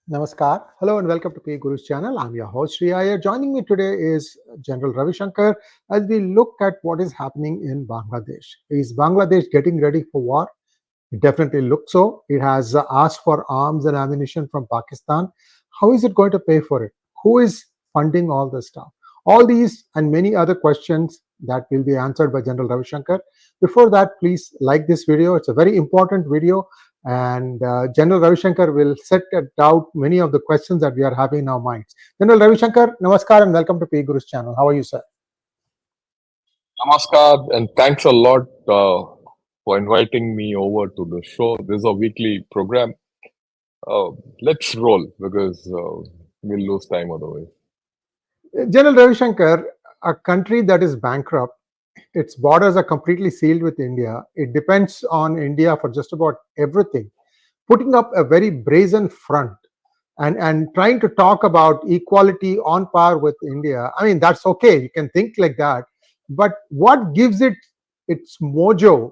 Namaskar. Hello and welcome to PGurus channel. I'm your host Sree Iyer. Joining me today is General Ravi Shankar as we look at what is happening in Bangladesh. Is Bangladesh getting ready for war? It definitely looks so. It has asked for arms and ammunition from Pakistan. How is it going to pay for it? Who is funding all this stuff? All these and many other questions that will be answered by General Ravi Shankar. Before that, please like this video. It's a very important video, and General Ravi Shankar will set out many of the questions that we are having in our minds. General Ravi Shankar, namaskar and welcome to PGurus channel. How are you, sir? Namaskar, and thanks a lot for inviting me over to the show. This is a weekly program. Let's roll because we'll lose time otherwise. General Ravi Shankar, a country that is bankrupt, its borders are completely sealed with India. It depends on India for just about everything. Putting up a very brazen front and trying to talk about equality on par with India. I mean, that's okay. You can think like that. But what gives it its mojo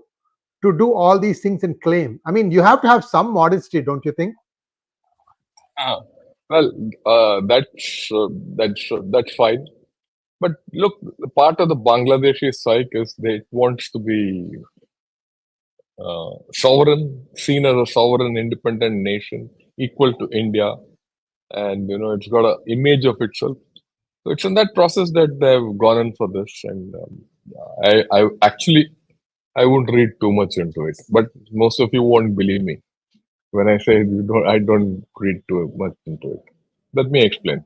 to do all these things and claim? I mean, you have to have some modesty, don't you think? Uh, well, that's fine. But look, part of the Bangladeshi psyche is that it wants to be sovereign, seen as a sovereign, independent nation, equal to India, and it's got an image of itself. So it's in that process that they've gone in for this, and I actually I won't read too much into it, but most of you won't believe me when I say I don't read too much into it. Let me explain.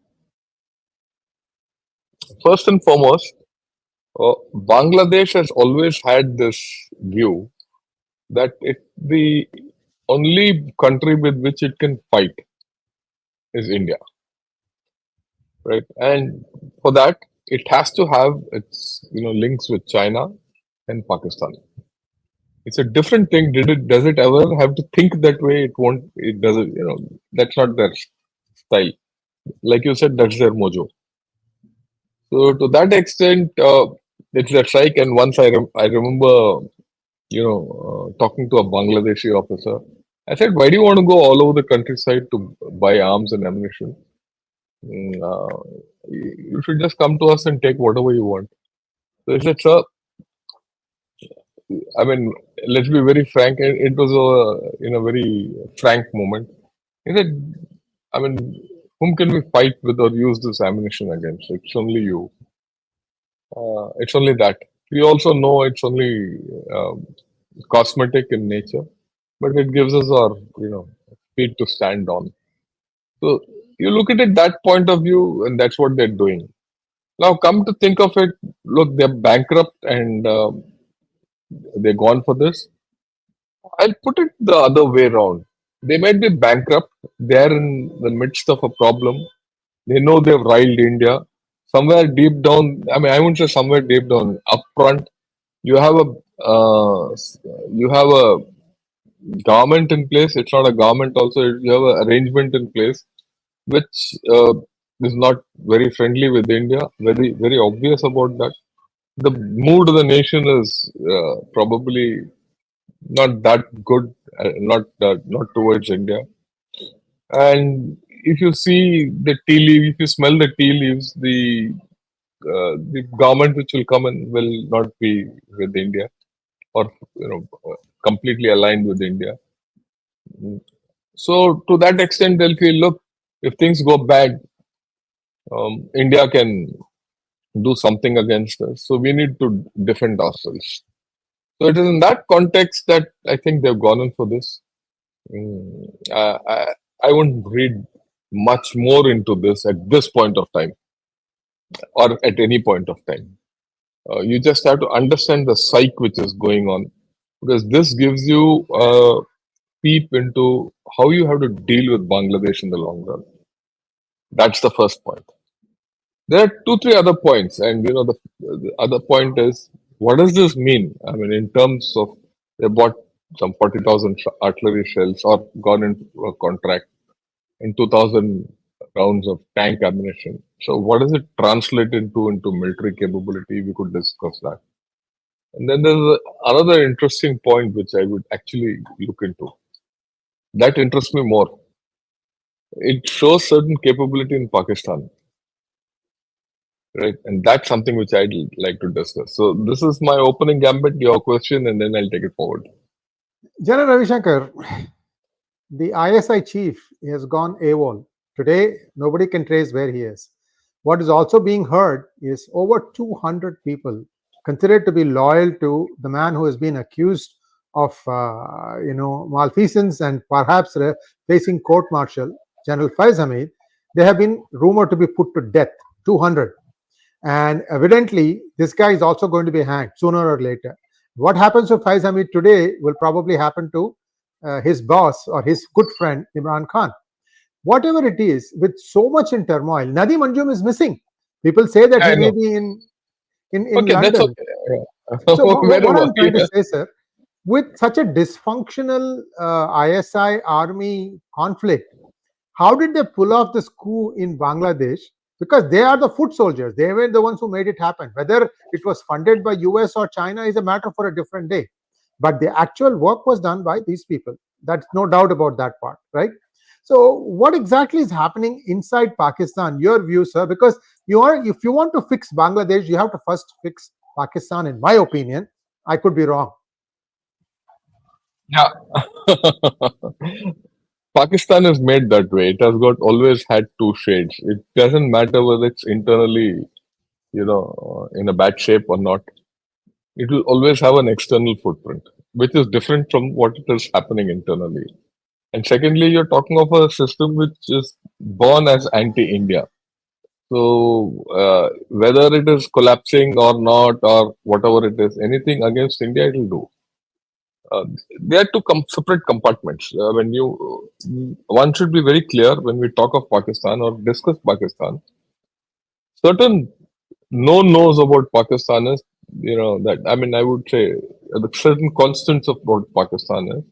First and foremost, Bangladesh has always had this view that the only country with which it can fight is India, right? And for that, it has to have its links with China and Pakistan. It's a different thing. Does it ever have to think that way? It won't. It doesn't. That's not their style. Like you said, that's their mojo. So to that extent, it's their strike. And once I remember, talking to a Bangladeshi officer, I said, "Why do you want to go all over the countryside to buy arms and ammunition? You should just come to us and take whatever you want." So he said, "Sir, I mean, let's be very frank. It was a very frank moment. He said, I mean, whom can we fight with or use this ammunition against? It's only you. It's only that. We also know it's only cosmetic in nature, but it gives us our, feet to stand on. So you look at it that point of view, and that's what they're doing. Now, come to think of it, look, they're bankrupt and they're gone for this. I'll put it the other way around. They might be bankrupt. They're in the midst of a problem. They know they've riled India. Somewhere deep down, I mean, I wouldn't say somewhere deep down, up front, you have a you have a government in place. It's not a government. Also, you have an arrangement in place, which is not very friendly with India. Very obvious about that. The mood of the nation is probably not that good, not towards India. And if you see the tea leaves, if you smell the tea leaves, the government which will come in will not be with India or completely aligned with India. So to that extent, they'll feel, look, if things go bad, India can do something against us. So we need to defend ourselves. So it is in that context that I think they've gone in for this. I won't read much more into this at this point of time or at any point of time. You just have to understand the psyche which is going on, because this gives you a peep into how you have to deal with Bangladesh in the long run. That's the first point. There are 2, 3 other points, and the other point is, what does this mean? I mean, in terms of they bought some 40,000 artillery shells or gone into a contract in 2,000 rounds of tank ammunition. So what does it translate into military capability? We could discuss that. And then there's another interesting point which I would actually look into. That interests me more. it shows certain capability in Pakistan, right? And that's something which I'd like to discuss. So this is my opening gambit, your question, and then I'll take it forward. General Ravi Shankar, the ISI chief has gone AWOL. Today, nobody can trace where he is. What is also being heard is over 200 people considered to be loyal to the man who has been accused of, malfeasance and perhaps facing court-martial, General Faiz Hamid. They have been rumored to be put to death, 200. And evidently, this guy is also going to be hanged sooner or later. What happens to Faiz Hamid today will probably happen to his boss or his good friend Imran Khan. Whatever it is, with so much in turmoil, Nadeem Anjum is missing. People say that Yeah, he I may know. be in Okay, that's London. okay. Yeah. So what Wherever. I'm trying to Yeah. say, sir, with such a dysfunctional ISI army conflict, how did they pull off this coup in Bangladesh? Because they are the foot soldiers. They were the ones who made it happen. Whether it was funded by US or China is a matter for a different day. But the actual work was done by these people. That's no doubt about that part, right? So what exactly is happening inside Pakistan? Your view, sir, because if you want to fix Bangladesh, you have to first fix Pakistan, in my opinion. I could be wrong. Yeah. Pakistan is made that way. It has got always had two shades. It doesn't matter whether it's internally, in a bad shape or not. It will always have an external footprint, which is different from what it is happening internally. And secondly, you're talking of a system which is born as anti-India. So whether it is collapsing or not, or whatever it is, anything against India, it will do. They are two separate compartments. One should be very clear when we talk of Pakistan or discuss Pakistan. Certain no one knows about Pakistan is, that I would say the certain constants of what Pakistan is.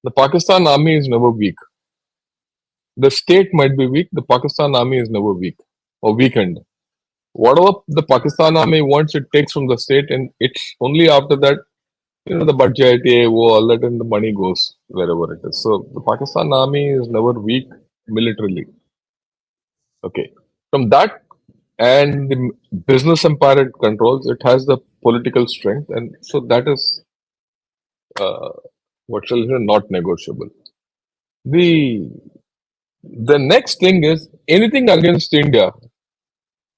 The Pakistan army is never weak. The state might be weak. The Pakistan army is never weak or weakened. Whatever the Pakistan army wants, it takes from the state, and it's only after that, the budget, all that, and the money goes wherever it is. So the Pakistan army is never weak militarily. Okay. From that and the business empire it controls, it has the political strength, and so that is what shall I say, not negotiable. The next thing is anything against India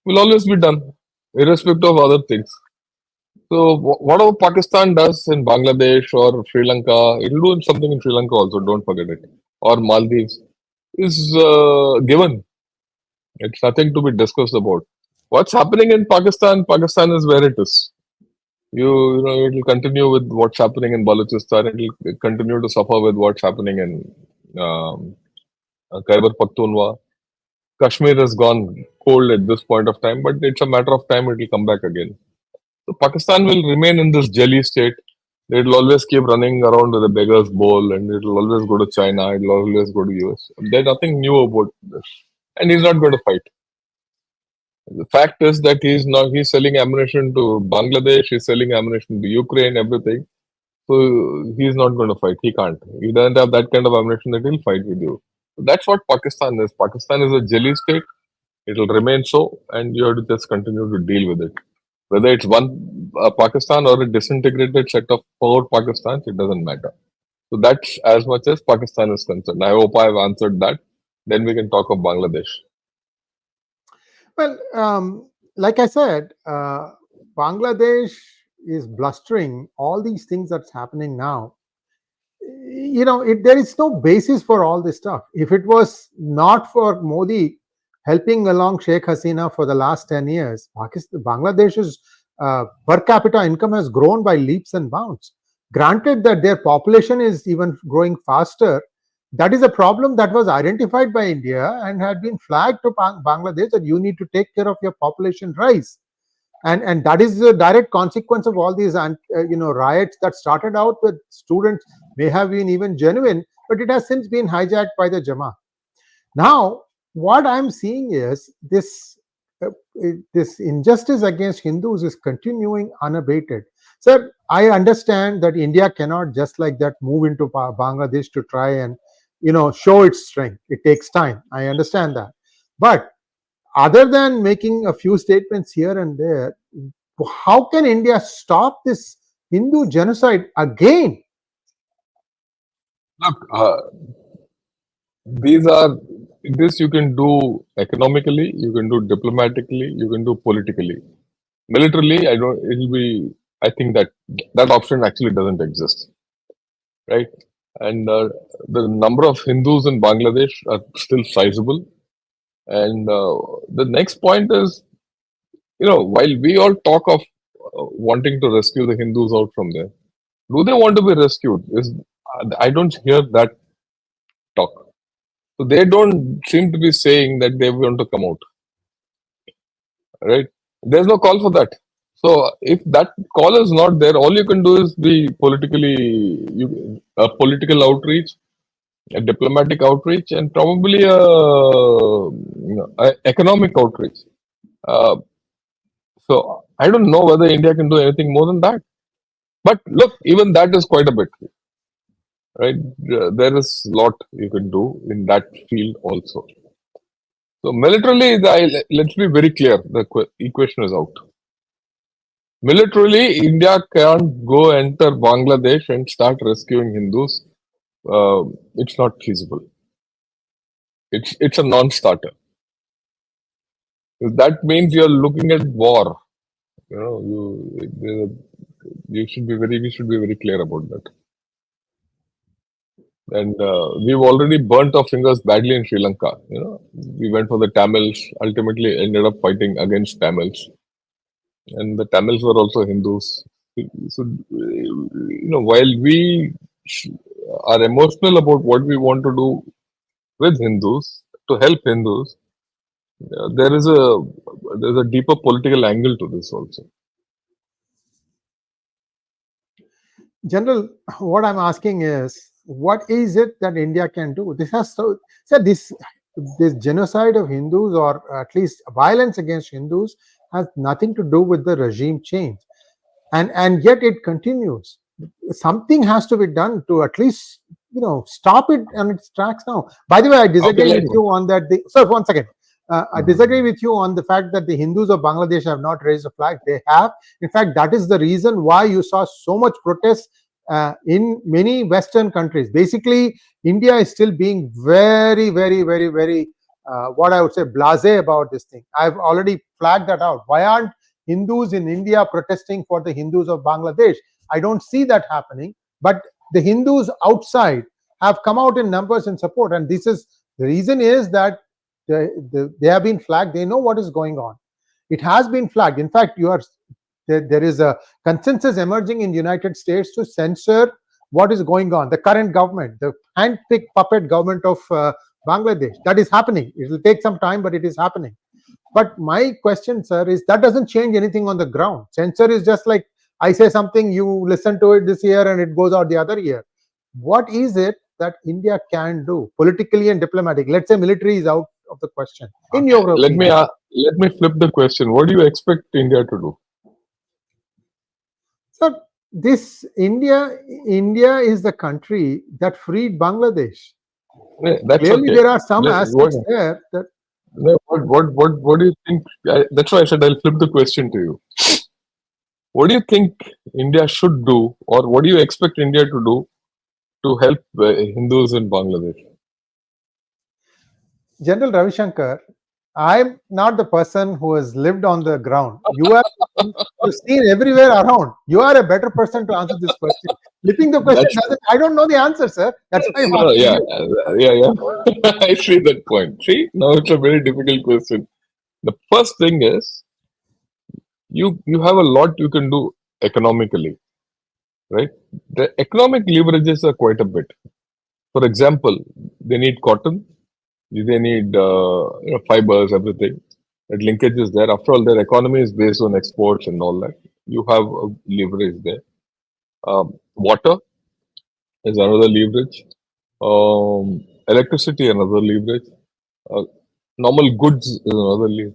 will always be done, irrespective of other things. So whatever Pakistan does in Bangladesh or Sri Lanka, it will do something in Sri Lanka also. Don't forget it, or Maldives is given. It's nothing to be discussed about. What's happening in Pakistan? Pakistan is where it is. It will continue with what's happening in Balochistan. It will continue to suffer with what's happening in Khyber Pakhtunkhwa. Kashmir has gone cold at this point of time, but it's a matter of time. It will come back again. So Pakistan will remain in this jelly state. It will always keep running around with a beggar's bowl, and it will always go to China. It will always go to US. There's nothing new about this, and he's not going to fight. The fact is that he's selling ammunition to Bangladesh, he's selling ammunition to Ukraine, everything. So he's not going to fight. He can't. He doesn't have that kind of ammunition that he'll fight with you. So that's what Pakistan is. Pakistan is a jelly state. It will remain so, and you have to just continue to deal with it. Whether it's one Pakistan or a disintegrated set of 4 Pakistans, it doesn't matter. So that's as much as Pakistan is concerned. I hope I've answered that. Then we can talk of Bangladesh. Well, like I said, Bangladesh is blustering all these things that's happening now. There is no basis for all this stuff. If it was not for Modi helping along Sheikh Hasina for the last 10 years, Bangladesh's per capita income has grown by leaps and bounds. Granted that their population is even growing faster, that is a problem that was identified by India and had been flagged to Bangladesh that you need to take care of your population rise. And that is the direct consequence of all these riots that started out with students may have been even genuine, but it has since been hijacked by the Jamaat. Now, what I'm seeing is this injustice against Hindus is continuing unabated. Sir, I understand that India cannot just like that move into Bangladesh to try and show its strength. It takes time. I understand that. But other than making a few statements here and there, how can India stop this Hindu genocide again? Look, this you can do economically, you can do diplomatically, you can do politically. Militarily, I think that option actually doesn't exist, right? And the number of Hindus in Bangladesh are still sizable. And the next point is, while we all talk of wanting to rescue the Hindus out from there, do they want to be rescued? I don't hear that talk. So they don't seem to be saying that they want to come out, right? There's no call for that. So if that call is not there, all you can do is be a political outreach, a diplomatic outreach, and probably a economic outreach. So I don't know whether India can do anything more than that. But look, even that is quite a bit, right? There is a lot you can do in that field also. So militarily, let's be very clear, the equation is out. Militarily, India can't go enter Bangladesh and start rescuing Hindus. It's not feasible. It's a non-starter. That means you're looking at war. We should be very clear about that. And we've already burnt our fingers badly in Sri Lanka. We went for the Tamils, ultimately ended up fighting against Tamils. And the Tamils were also Hindus. So, while we are emotional about what we want to do with Hindus, to help Hindus, there's a deeper political angle to this also. General, what I'm asking is, what is it that India can do? This genocide of Hindus, or at least violence against Hindus, has nothing to do with the regime change, and yet it continues. Something has to be done to at least stop it on its tracks now. By the way, I disagree with you on that. Sir, one second. I disagree with you on the fact that the Hindus of Bangladesh have not raised a flag. They have. In fact, that is the reason why you saw so much protest in many Western countries. Basically, India is still being very, very, very, very, what I would say, blasé about this thing. I've already flagged that out. Why aren't Hindus in India protesting for the Hindus of Bangladesh? I don't see that happening. But the Hindus outside have come out in numbers in support. And the reason is that they have been flagged. They know what is going on. It has been flagged. In fact, there is a consensus emerging in the United States to censor what is going on. The current government, the hand-picked puppet government of Bangladesh, that is happening. It will take some time, but it is happening. But my question, sir, is that doesn't change anything on the ground. Censor is just like I say something, you listen to it this year and it goes out the other year. What is it that India can do politically and diplomatically? Let's say military is out of the question. In your opinion, let me flip the question. What do you expect India to do? Sir, this India is the country that freed Bangladesh. That's clearly okay. There are some aspects there that. What do you think? That's why I said I'll flip the question to you. What do you think India should do, or what do you expect India to do to help Hindus in Bangladesh? General Ravi Shankar, I'm not the person who has lived on the ground. You've seen everywhere around. You are a better person to answer this question. Flipping the question I don't know the answer, sir. That's why I'm asking you. I see that point. See, now it's a very difficult question. The first thing is, you have a lot you can do economically, right? The economic leverages are quite a bit. For example, they need cotton, they need fibers, everything. That linkage is there. After all, their economy is based on exports and all that. You have a leverage there. Water is another leverage. Electricity, another leverage. Normal goods is another leverage.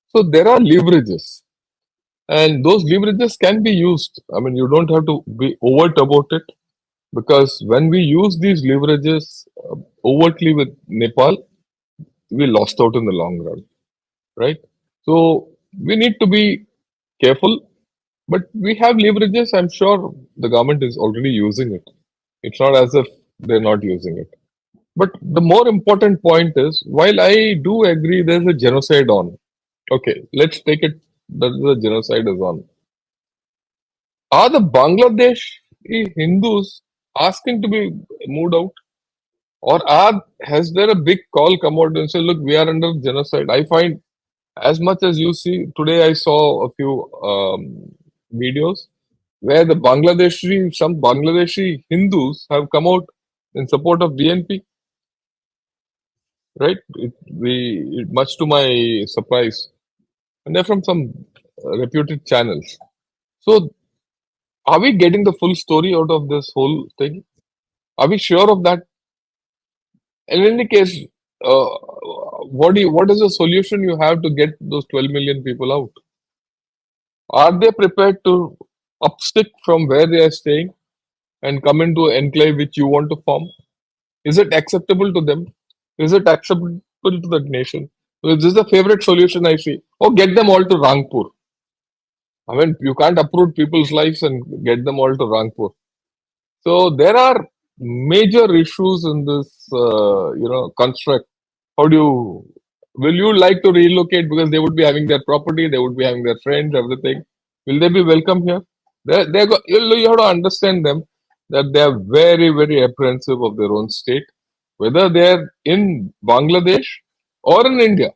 So there are leverages. And those leverages can be used. I mean, you don't have to be overt about it. Because when we use these leverages overtly with Nepal, we lost out in the long run, right? So we need to be careful, but we have leverages. I'm sure the government is already using it. It's not as if they're not using it. But the more important point is, while I do agree there's a genocide on, okay, let's take it that the genocide is on. Are the Bangladesh Hindus asking to be moved out? Or has there a big call come out and say, look, we are under genocide? I find as much as you see, today I saw a few videos where some Bangladeshi Hindus have come out in support of BNP, right? Much to my surprise. And they're from some reputed channels. So are we getting the full story out of this whole thing? Are we sure of that? And in any case, what is the solution you have to get those 12 million people out? Are they prepared to upstick from where they are staying and come into an enclave which you want to form? Is it acceptable to them? Is it acceptable to the nation? So this is the favorite solution I see. Oh, get them all to Rangpur. I mean, you can't uproot people's lives and get them all to Rangpur. So there are major issues in this, construct. Will you like to relocate because they would be having their property, they would be having their friends, everything? Will they be welcome here? You have to understand them that they are very, very apprehensive of their own state, whether they are in Bangladesh or in India,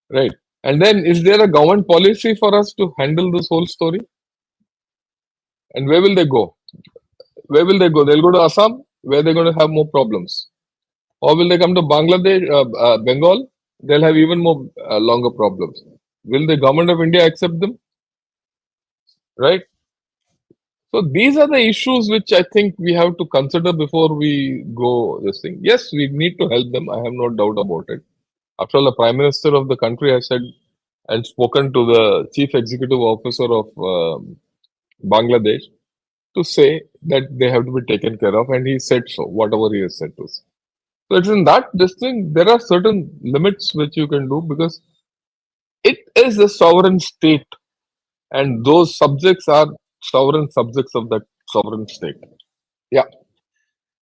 right? And then, is there a government policy for us to handle this whole story? And where will they go? Where will they go? They'll go to Assam, where they're going to have more problems. Or will they come to Bangladesh, Bengal? They'll have even more longer problems. Will the government of India accept them? Right? So these are the issues which I think we have to consider before we go this thing. Yes, we need to help them. I have no doubt about it. After all, the Prime Minister of the country has said and spoken to the Chief Executive Officer of Bangladesh to say that they have to be taken care of, and he said so, whatever he has said to us. So it's in that this thing, there are certain limits which you can do because it is a sovereign state, and those subjects are sovereign subjects of that sovereign state. Yeah.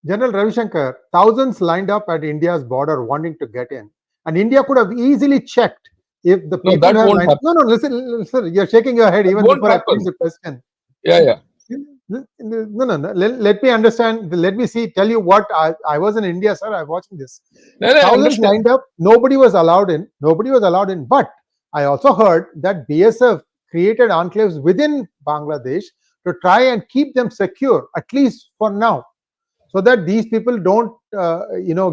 General Ravi Shankar, thousands lined up at India's border wanting to get in, and India could have easily checked if the people that won't happen. No, listen, you're shaking your head even before I pose the question. Yeah. No. Let me understand. Let me tell you what I was in India, sir. I'm watching this. Thousands lined up. Nobody was allowed in. But I also heard that BSF created enclaves within Bangladesh to try and keep them secure, at least for now, so that these people don't,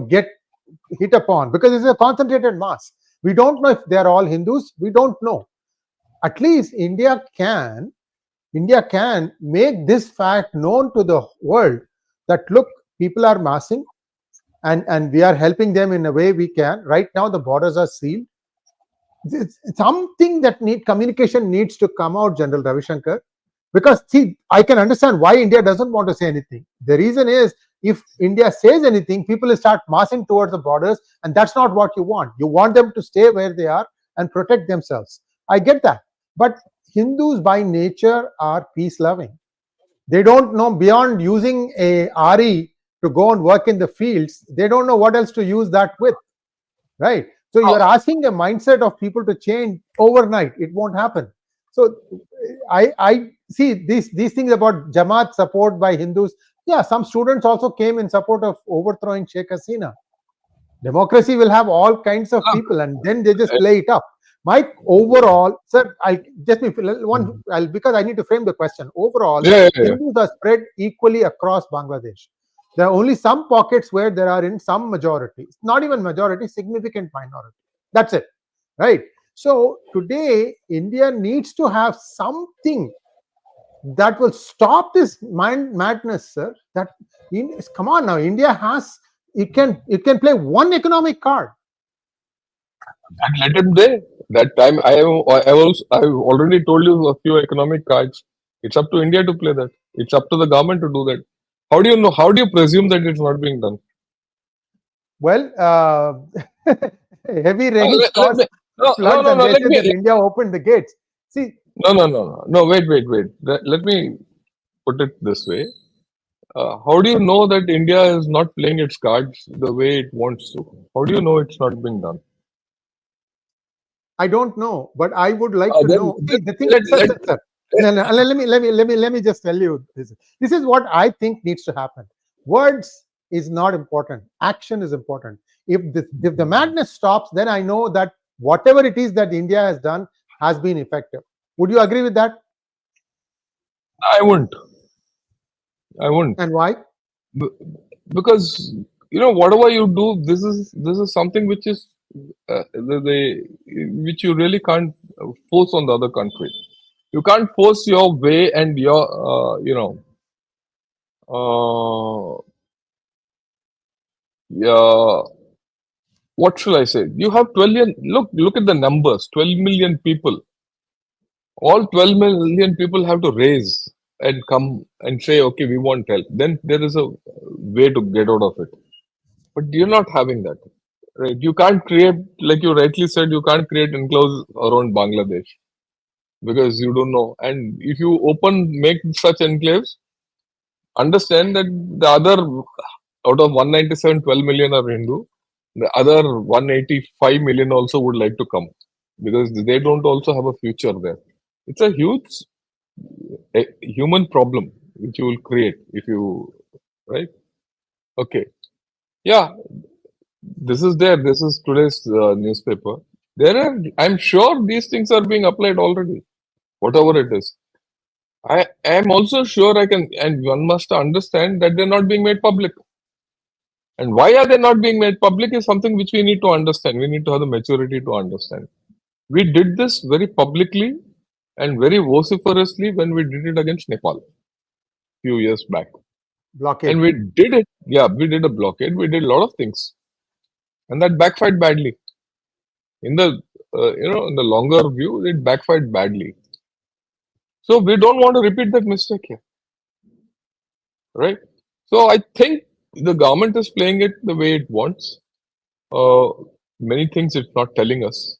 get hit upon, because it's a concentrated mass. We don't know if they are all Hindus. We don't know. At least India can make this fact known to the world that look, people are massing, and we are helping them in a way we can. Right now, the borders are sealed. It's something that communication needs to come out, General Ravi Shankar, because see, I can understand why India doesn't want to say anything. The reason is, if India says anything, people will start massing towards the borders, and that's not what you want. You want them to stay where they are and protect themselves. I get that, but Hindus by nature are peace-loving. They don't know beyond using a RE to go and work in the fields. They don't know what else to use that with, right? So you're asking a mindset of people to change overnight. It won't happen. So I see these things about Jamaat support by Hindus. Yeah, some students also came in support of overthrowing Sheikh Hasina. Democracy will have all kinds of people, and then they just play it up. My overall, sir, because I need to frame the question. Overall, Hindus are spread equally across Bangladesh. There are only some pockets where there are in some majority, not even majority, significant minority. That's it, right? So today, India needs to have something that will stop this madness, sir. Come on now, India has, it can play one economic card. And let it play. That time I've already told you a few economic cards. It's up to India to play that. It's up to the government to do that. How do you know? How do you presume that it's not being done? Well, heavy rains Let caused me, no, no, floods, no, and no. they said that India opened the gates. See, No, no, no, no, no. Wait. Let me put it this way. How do you know that India is not playing its cards the way it wants to? How do you know it's not being done? I don't know, but I would like to Then, know. then See, the thing, let, sir, let, sir, sir. No, no, let me just tell you this. This is what I think needs to happen. Words is not important. Action is important. If the madness stops, then I know that whatever it is that India has done has been effective. Would you agree with that? I wouldn't. I wouldn't. And why? B- Because whatever you do, this is something which is which you really can't force on the other country. You can't force your way and your uh, yeah, what should I say? You have 12 million. Look at the numbers. 12 million people. All 12 million people have to raise and come and say, okay, we want help. Then there is a way to get out of it. But you're not having that, right? You can't create, like you rightly said, you can't create enclaves around Bangladesh because you don't know. And if you make such enclaves, understand that the other out of 197, 12 million are Hindu. The other 185 million also would like to come because they don't also have a future there. It's a huge human problem which you will create if you, right? Okay. Yeah, this is there. This is today's newspaper. I'm sure these things are being applied already, whatever it is. I am also sure and one must understand that they're not being made public. And why are they not being made public is something which we need to understand. We need to have the maturity to understand. We did this very publicly and very vociferously when we did it against Nepal few years back. And Blockade. we did it. Yeah, we did a blockade. We did a lot of things, and that backfired badly. In the in the longer view, it backfired badly. So we don't want to repeat that mistake here, right? So I think the government is playing it the way it wants. Uh, Many things it's not telling us.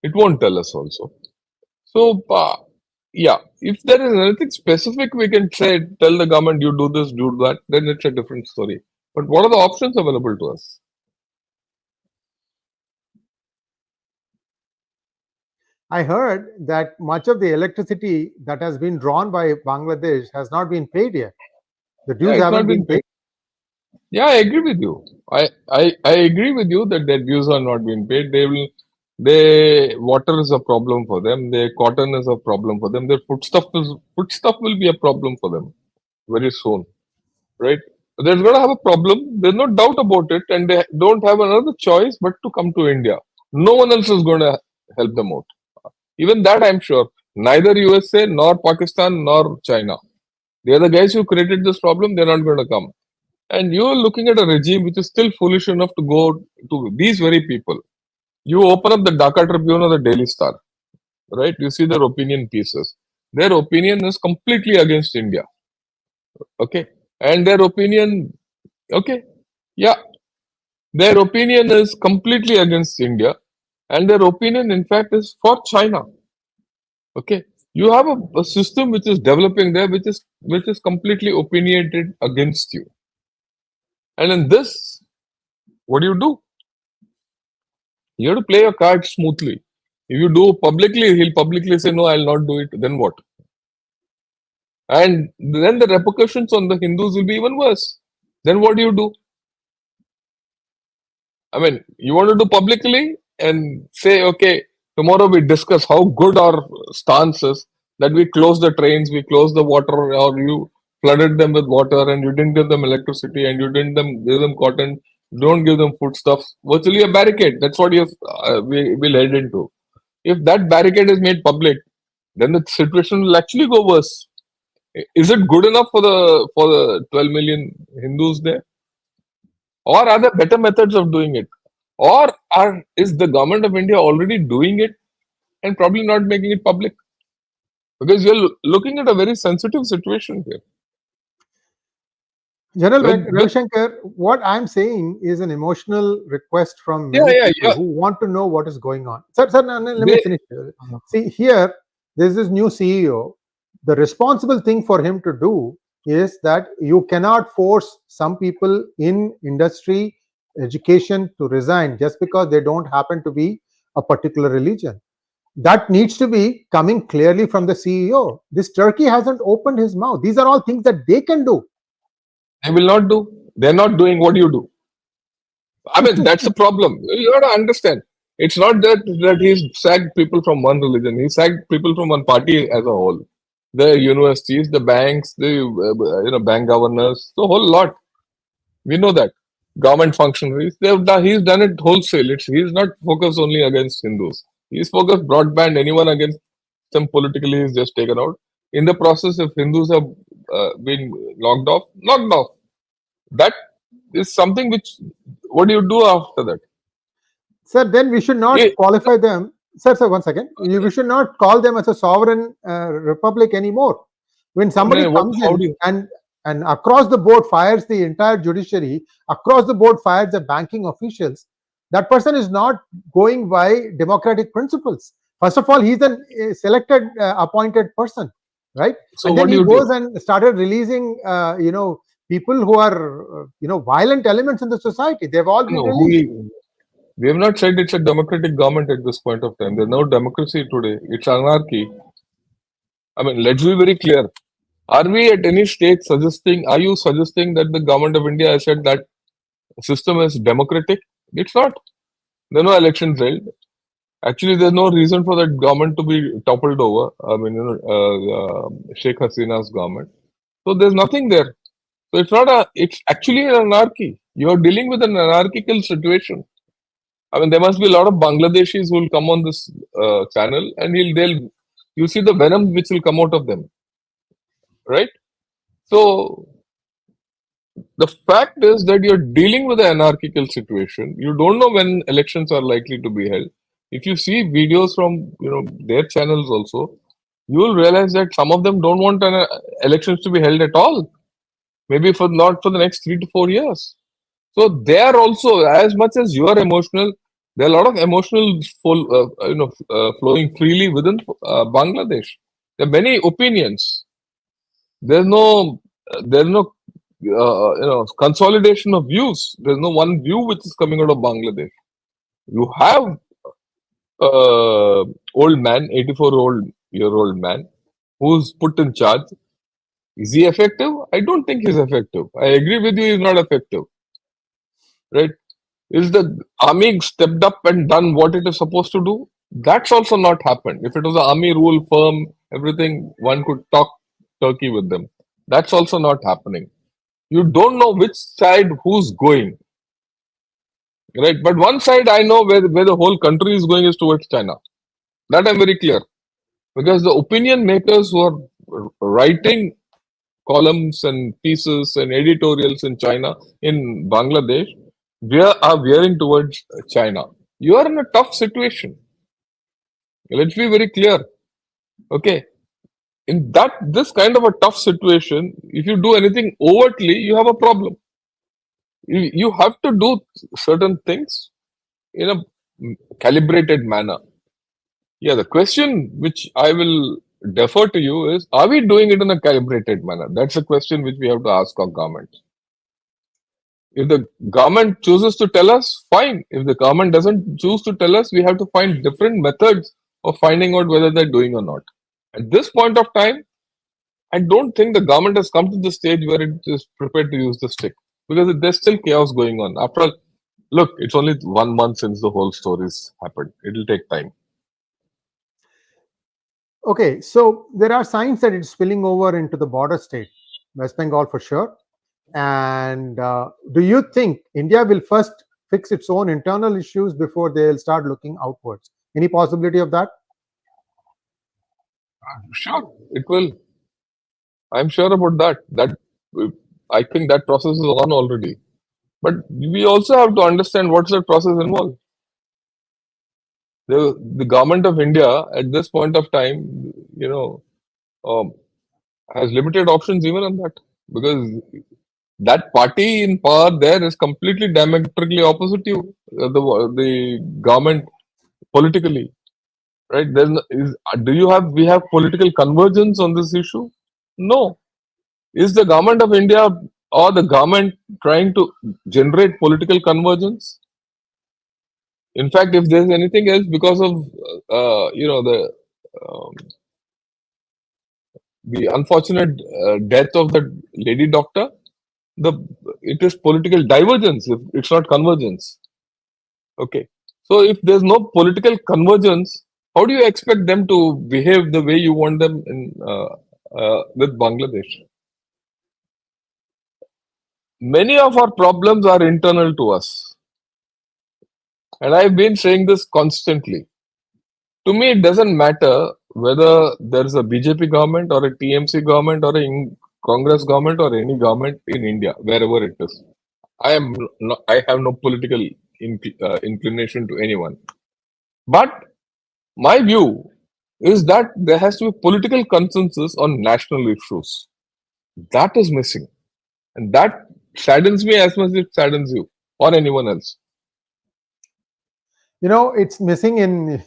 It won't tell us also. So yeah, if there is anything specific we can say, tell the government you do this, do that, then it's a different story. But what are the options available to us? I heard that much of the electricity that has been drawn by Bangladesh has not been paid yet. The Yeah, dues it's not haven't been been paid. paid. Yeah, I agree with you. I agree with you that their dues are not being paid. Water is a problem for them. Their cotton is a problem for them. Their foodstuff will be a problem for them very soon, right? They're going to have a problem. There's no doubt about it, and they don't have another choice but to come to India. No one else is going to help them out. Even that, I'm sure. Neither USA nor Pakistan nor China. They are the guys who created this problem. They're not going to come. And you're looking at a regime which is still foolish enough to go to these very people. You open up the Dhaka Tribune or the Daily Star, right? You see their opinion pieces. Their opinion is completely against India. Okay. And their opinion, okay. Yeah. Their opinion is completely against India. And their opinion, in fact, is for China. Okay. You have a system which is developing there, which is completely opinionated against you. And in this, what do? You have to play your cards smoothly. If you do publicly, he'll publicly say, no, I'll not do it. Then what? And then the repercussions on the Hindus will be even worse. Then what do? I mean, you want to do publicly and say, okay, tomorrow we discuss how good our stance is, that we close the trains, we close the water, or you flooded them with water and you didn't give them electricity and you didn't give them cotton, don't give them foodstuffs. Virtually a barricade. That's what we will head into. If that barricade is made public, then the situation will actually go worse. Is it good enough for the 12 million Hindus there? Or are there better methods of doing it? Or is the government of India already doing it and probably not making it public? Because you're looking at a very sensitive situation here. General When Ravi Shankar, what I'm saying is an emotional request from yeah, many yeah, people yeah, who want to know what is going on. Sir, let me they finish. See, here, there's this new CEO. The responsible thing for him to do is that you cannot force some people in industry, education to resign just because they don't happen to be a particular religion. That needs to be coming clearly from the CEO. This Turkey hasn't opened his mouth. These are all things that they can do. will not do. They're not doing what you do. I mean, that's the problem. You got to understand. It's not that he's sacked people from one religion. He sacked people from one party as a whole. The universities, the banks, the bank governors, the whole lot. We know that government functionaries. He's done it wholesale. He's not focused only against Hindus. He's focused broadband. Anyone against them politically is just taken out. In the process, if Hindus have been knocked off. That is something which. What do you do after that? Sir, then we should not Yeah, qualify them. Sir, 1 second. We should not call them as a sovereign republic anymore. When somebody comes how do in you? and across the board fires the entire judiciary, across the board fires the banking officials, that person is not going by democratic principles. First of all, he's a selected, appointed person, right? So And then what do he you do? goes and started releasing, people who are, violent elements in the society. They've all been No, released. we have not said it's a democratic government at this point of time. There's no democracy today. It's anarchy. I mean, let's be very clear. Are we at any stage suggesting? Are you suggesting that the government of India has said that system is democratic? It's not. There are no elections held. Actually, there's no reason for that government to be toppled over. I mean, Sheikh Hasina's government. So there's nothing there. So it's not a. It's actually an anarchy. You are dealing with an anarchical situation. I mean, there must be a lot of Bangladeshis who will come on this channel, and they'll you see the venom which will come out of them, right? So the fact is that you're dealing with an anarchical situation. You don't know when elections are likely to be held. If you see videos from their channels also, you will realize that some of them don't want elections to be held at all. Maybe for not for the next 3 to 4 years. So they are also as much as you are emotional. There are a lot of emotional flowing freely within Bangladesh. There are many opinions. There's no there's no consolidation of views. There's no one view which is coming out of Bangladesh. You have old man, 84-year-old man, who's put in charge. Is he effective? I don't think he's effective. I agree with you. He's not effective, right? Is the army stepped up and done what it is supposed to do? That's also not happened. If it was an army rule firm, everything, one could talk Turkey with them. That's also not happening. You don't know which side who's going, right? But one side I know where the whole country is going is towards China. That I'm very clear. Because the opinion makers who are writing columns and pieces and editorials in China, in Bangladesh, are veering towards China. You are in a tough situation. Let's be very clear. Okay. In this kind of a tough situation, if you do anything overtly, you have a problem. You have to do certain things in a calibrated manner. Yeah, the question which I will defer to you is, are we doing it in a calibrated manner? That's a question which we have to ask our government. If the government chooses to tell us, fine. If the government doesn't choose to tell us, we have to find different methods of finding out whether they're doing or not. At this point of time, I don't think the government has come to the stage where it is prepared to use the stick, because there's still chaos going on. After all, look, it's only 1 month since the whole story's happened. It'll take time. Okay, so there are signs that it's spilling over into the border state, West Bengal for sure. And do you think India will first fix its own internal issues before they'll start looking outwards? Any possibility of that? Sure, it will. I'm sure about that. I think that process is on already. But we also have to understand what's that process involved. The government of India at this point of time, um, has limited options even on that, because That party in power there is completely diametrically opposite you, the government politically, right? We have political convergence on this issue? No. Is the government of India or the government trying to generate political convergence? In fact, if there's anything else, because of um, the unfortunate death of the lady doctor, it is political divergence. If it's not convergence, okay. So if there's no political convergence, how do you expect them to behave the way you want them with Bangladesh? Many of our problems are internal to us, and I've been saying this constantly. To me, it doesn't matter whether there's a BJP government or a TMC government or a Congress government or any government in India, wherever it is. I have no political inclination to anyone. But my view is that there has to be political consensus on national issues. That is missing. And that saddens me as much as it saddens you or anyone else. It's missing in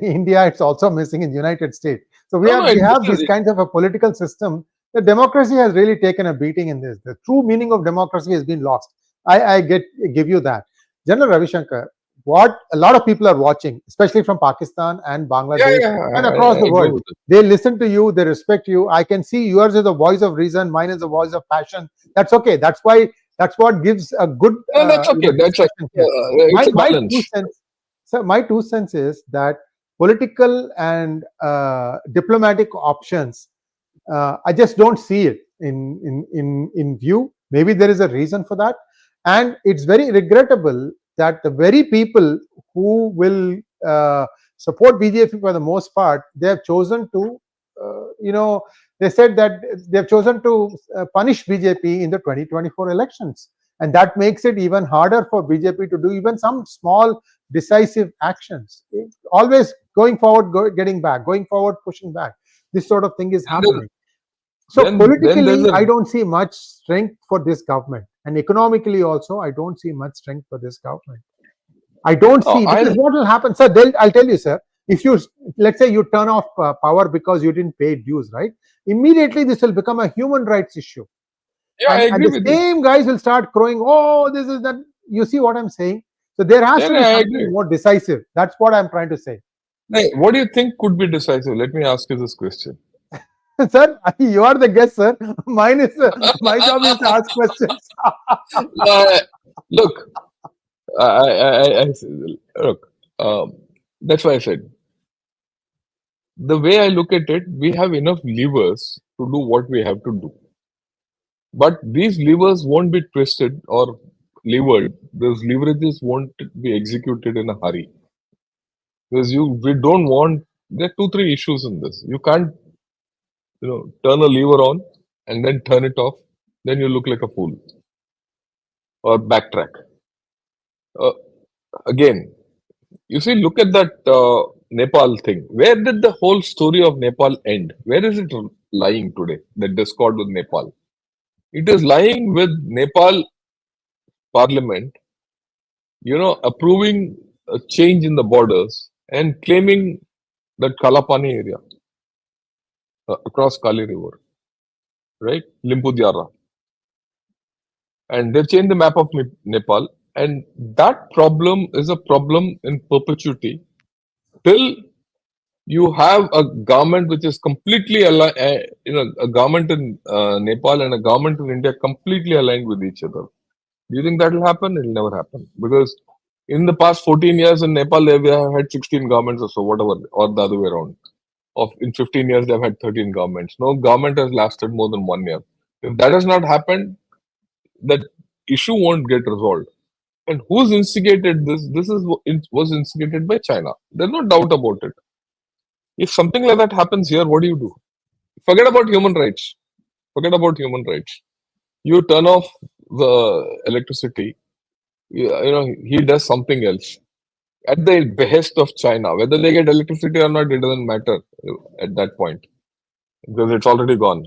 India. It's also missing in the United States. So we have this kind of a political system. The democracy has really taken a beating in this. The true meaning of democracy has been lost. I give you that. General Ravi Shankar, what a lot of people are watching, especially from Pakistan and Bangladesh and across the world, they listen to you, they respect you. I can see yours is the voice of reason, mine is the voice of passion. That's okay. That's what gives a good. That's okay. It's a balance. So my 2 cents is that political and diplomatic options, I just don't see it in view. Maybe there is a reason for that, and it's very regrettable that the very people who will support BJP for the most part, they have chosen to, they said that they have chosen to punish BJP in the 2024 elections. And that makes it even harder for BJP to do even some small decisive actions. Always going forward, getting back, going forward, pushing back. This sort of thing is happening. So politically, I don't see much strength for this government. And economically also, I don't see much strength for this government. I don't see, because what will happen, sir, I'll tell you, sir, if you, let's say you turn off power because you didn't pay dues, right? Immediately this will become a human rights issue. Yeah, I agree with the same guys will start crowing, oh, this is that. You see what I'm saying? So there has to be something more decisive. That's what I'm trying to say. Hey, what do you think could be decisive? Let me ask you this question. Sir, you are the guest, sir. Mine is my job is to ask questions. Look, that's why I said, the way I look at it, we have enough levers to do what we have to do. But these levers won't be twisted or levered. Those leverages won't be executed in a hurry. Because we don't want, there are 2-3 issues in this. You can't, turn a lever on and then turn it off. Then you look like a fool. Or backtrack. Again, you see, look at that Nepal thing. Where did the whole story of Nepal end? Where is it lying today? The discord with Nepal. It is lying with Nepal Parliament, approving a change in the borders and claiming that Kalapani area across Kali River, right? Limpudyara. And they've changed the map of Nepal. And that problem is a problem in perpetuity till you have a government which is completely aligned, a government in Nepal and a government in India completely aligned with each other. Do you think that will happen? It will never happen. Because in the past 14 years in Nepal, they have had 16 governments or so, whatever, or the other way around. In 15 years, they've had 13 governments. No government has lasted more than 1 year. If that has not happened, that issue won't get resolved. And who's instigated this? This was instigated by China. There's no doubt about it. If something like that happens here, what do? Forget about human rights. Forget about human rights. You turn off the electricity. He does something else at the behest of China. Whether they get electricity or not, it doesn't matter at that point because it's already gone.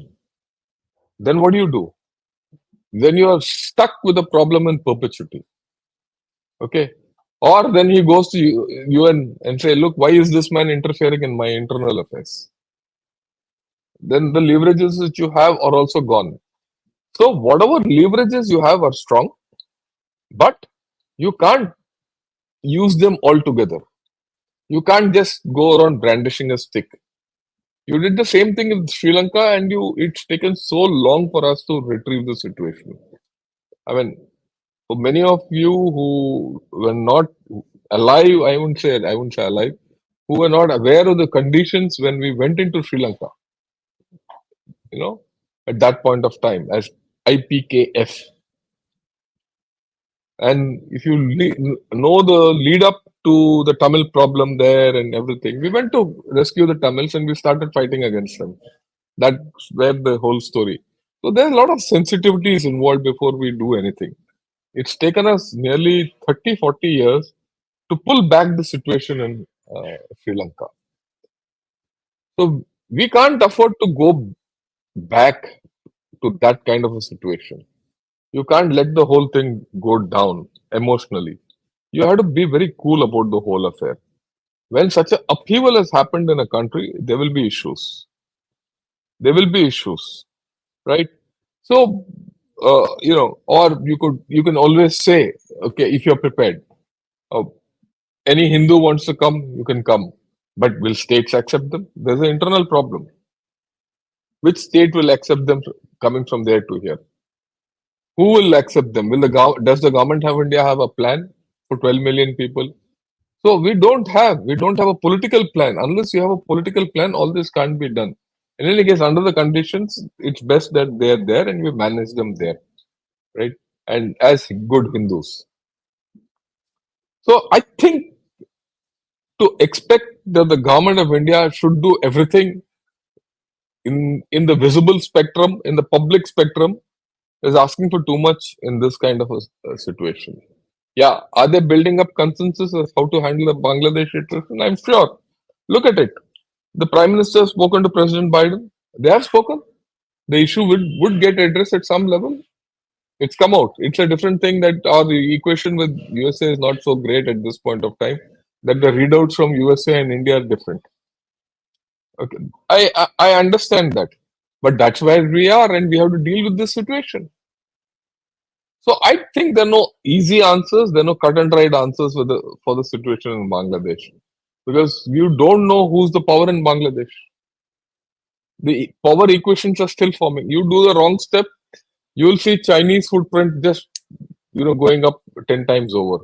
Then what do? then you are stuck with the problem in perpetuity. Okay. Or then he goes to UN and say, look, why is this man interfering in my internal affairs? Then the leverages that you have are also gone. So whatever leverages you have are strong, but you can't use them all together. You can't just go around brandishing a stick. You did the same thing in Sri Lanka, and it's taken so long for us to retrieve the situation. I mean, for many of you who were not alive, I wouldn't say alive, who were not aware of the conditions when we went into Sri Lanka, at that point of time as IPKF. And if you know the lead up to the Tamil problem there and everything, we went to rescue the Tamils and we started fighting against them. That's where the whole story. So there's a lot of sensitivities involved before we do anything. It's taken us nearly 30, 40 years to pull back the situation in Sri Lanka. So we can't afford to go back to that kind of a situation. You can't let the whole thing go down emotionally. You have to be very cool about the whole affair. When such an upheaval has happened in a country, there will be issues. There will be issues, right? So, or you can always say, okay, if you're prepared, uh, any Hindu wants to come, you can come. But will states accept them? There's an internal problem. Which state will accept them coming from there to here? Who will accept them? Does the government of India have a plan for 12 million people? So we don't have a political plan. Unless you have a political plan, all this can't be done. In any case, under the conditions, it's best that they are there and we manage them there, right? And as good Hindus. So I think to expect that the government of India should do everything in the visible spectrum, in the public spectrum, is asking for too much in this kind of a situation. Yeah, are they building up consensus as how to handle the Bangladesh situation? I'm sure. Look at it. The Prime Minister has spoken to President Biden. They have spoken. The issue would get addressed at some level. It's come out. It's a different thing that our equation with USA is not so great at this point of time. That the readouts from USA and India are different. Okay, I understand that, but that's where we are, and we have to deal with this situation. So I think there are no easy answers. There are no cut and dried answers for the situation in Bangladesh, because you don't know who's the power in Bangladesh. The power equations are still forming. You do the wrong step, you will see Chinese footprint just going up 10 times over,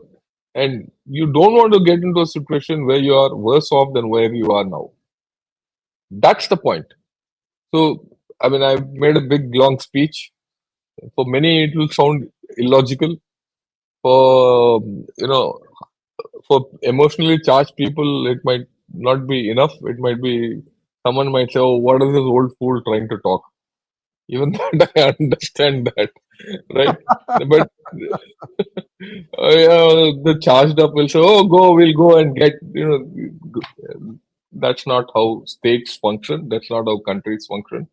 and you don't want to get into a situation where you are worse off than where you are now. That's the point. So I mean, I've made a big long speech. For many, it will sound illogical. For for emotionally charged people, it might not be enough. It might be, someone might say, "Oh, what is this old fool trying to talk?" Even that I understand that, right? But the charged up will say, "Oh, we'll go and get." That's not how states function. That's not how countries function.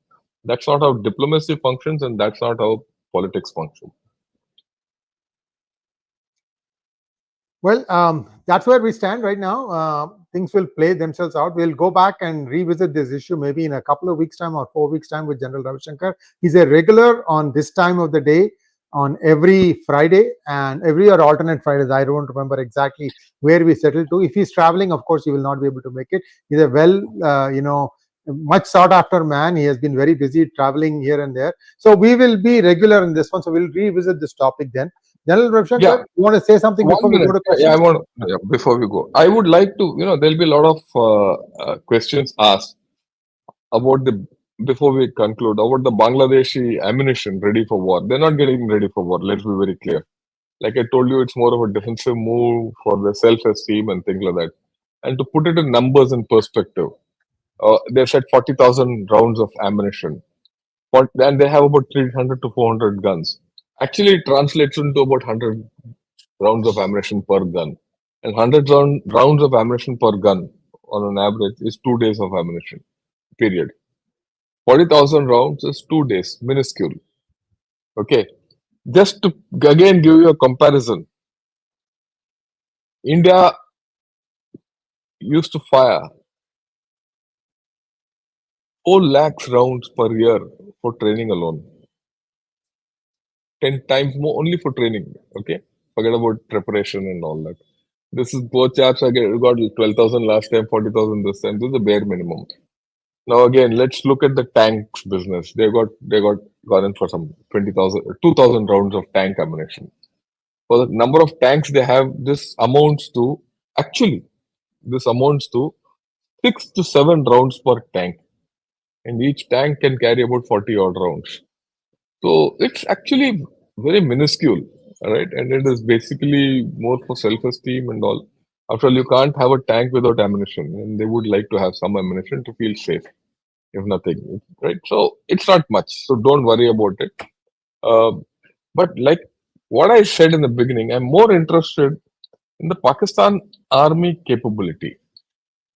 That's not how diplomacy functions, and that's not how politics function. Well, that's where we stand right now. Things will play themselves out. We'll go back and revisit this issue maybe in a couple of weeks' time or 4 weeks' time with General Ravi Shankar. He's a regular on this time of the day on every Friday and every or alternate Fridays. I don't remember exactly where we settled to. If he's traveling, of course, he will not be able to make it. He's a much sought after man. He has been very busy traveling here and there. So we will be regular in this one. So we'll revisit this topic then. General Ravi Shankar, you want to say something before we go to questions? Before we go, I would like to, there'll be a lot of questions asked about before we conclude, about the Bangladeshi ammunition ready for war. They're not getting ready for war, let's be very clear. Like I told you, it's more of a defensive move for the self-esteem and things like that. And to put it in numbers and perspective, they've said 40,000 rounds of ammunition. And they have about 300 to 400 guns. Actually, it translates into about 100 rounds of ammunition per gun. And 100 rounds of ammunition per gun on an average is 2 days of ammunition, period. 40,000 rounds is 2 days, minuscule. Okay. Just to again give you a comparison, India used to fire 4 lakhs rounds per year for training alone. 10 times more only for training. Okay, forget about preparation and all that. This is poor chaps. I got 12,000 last time, 40,000 this time. This is the bare minimum. Now again, let's look at the tanks business. They got gone in for some 20,000, 2,000 rounds of tank ammunition. For the number of tanks they have, this amounts to 6 to 7 rounds per tank, and each tank can carry about 40 odd rounds. So it's actually very minuscule, right? And it is basically more for self-esteem and all. After all, you can't have a tank without ammunition, and they would like to have some ammunition to feel safe, if nothing, right? So it's not much. So don't worry about it. But like what I said in the beginning, I'm more interested in the Pakistan army capability.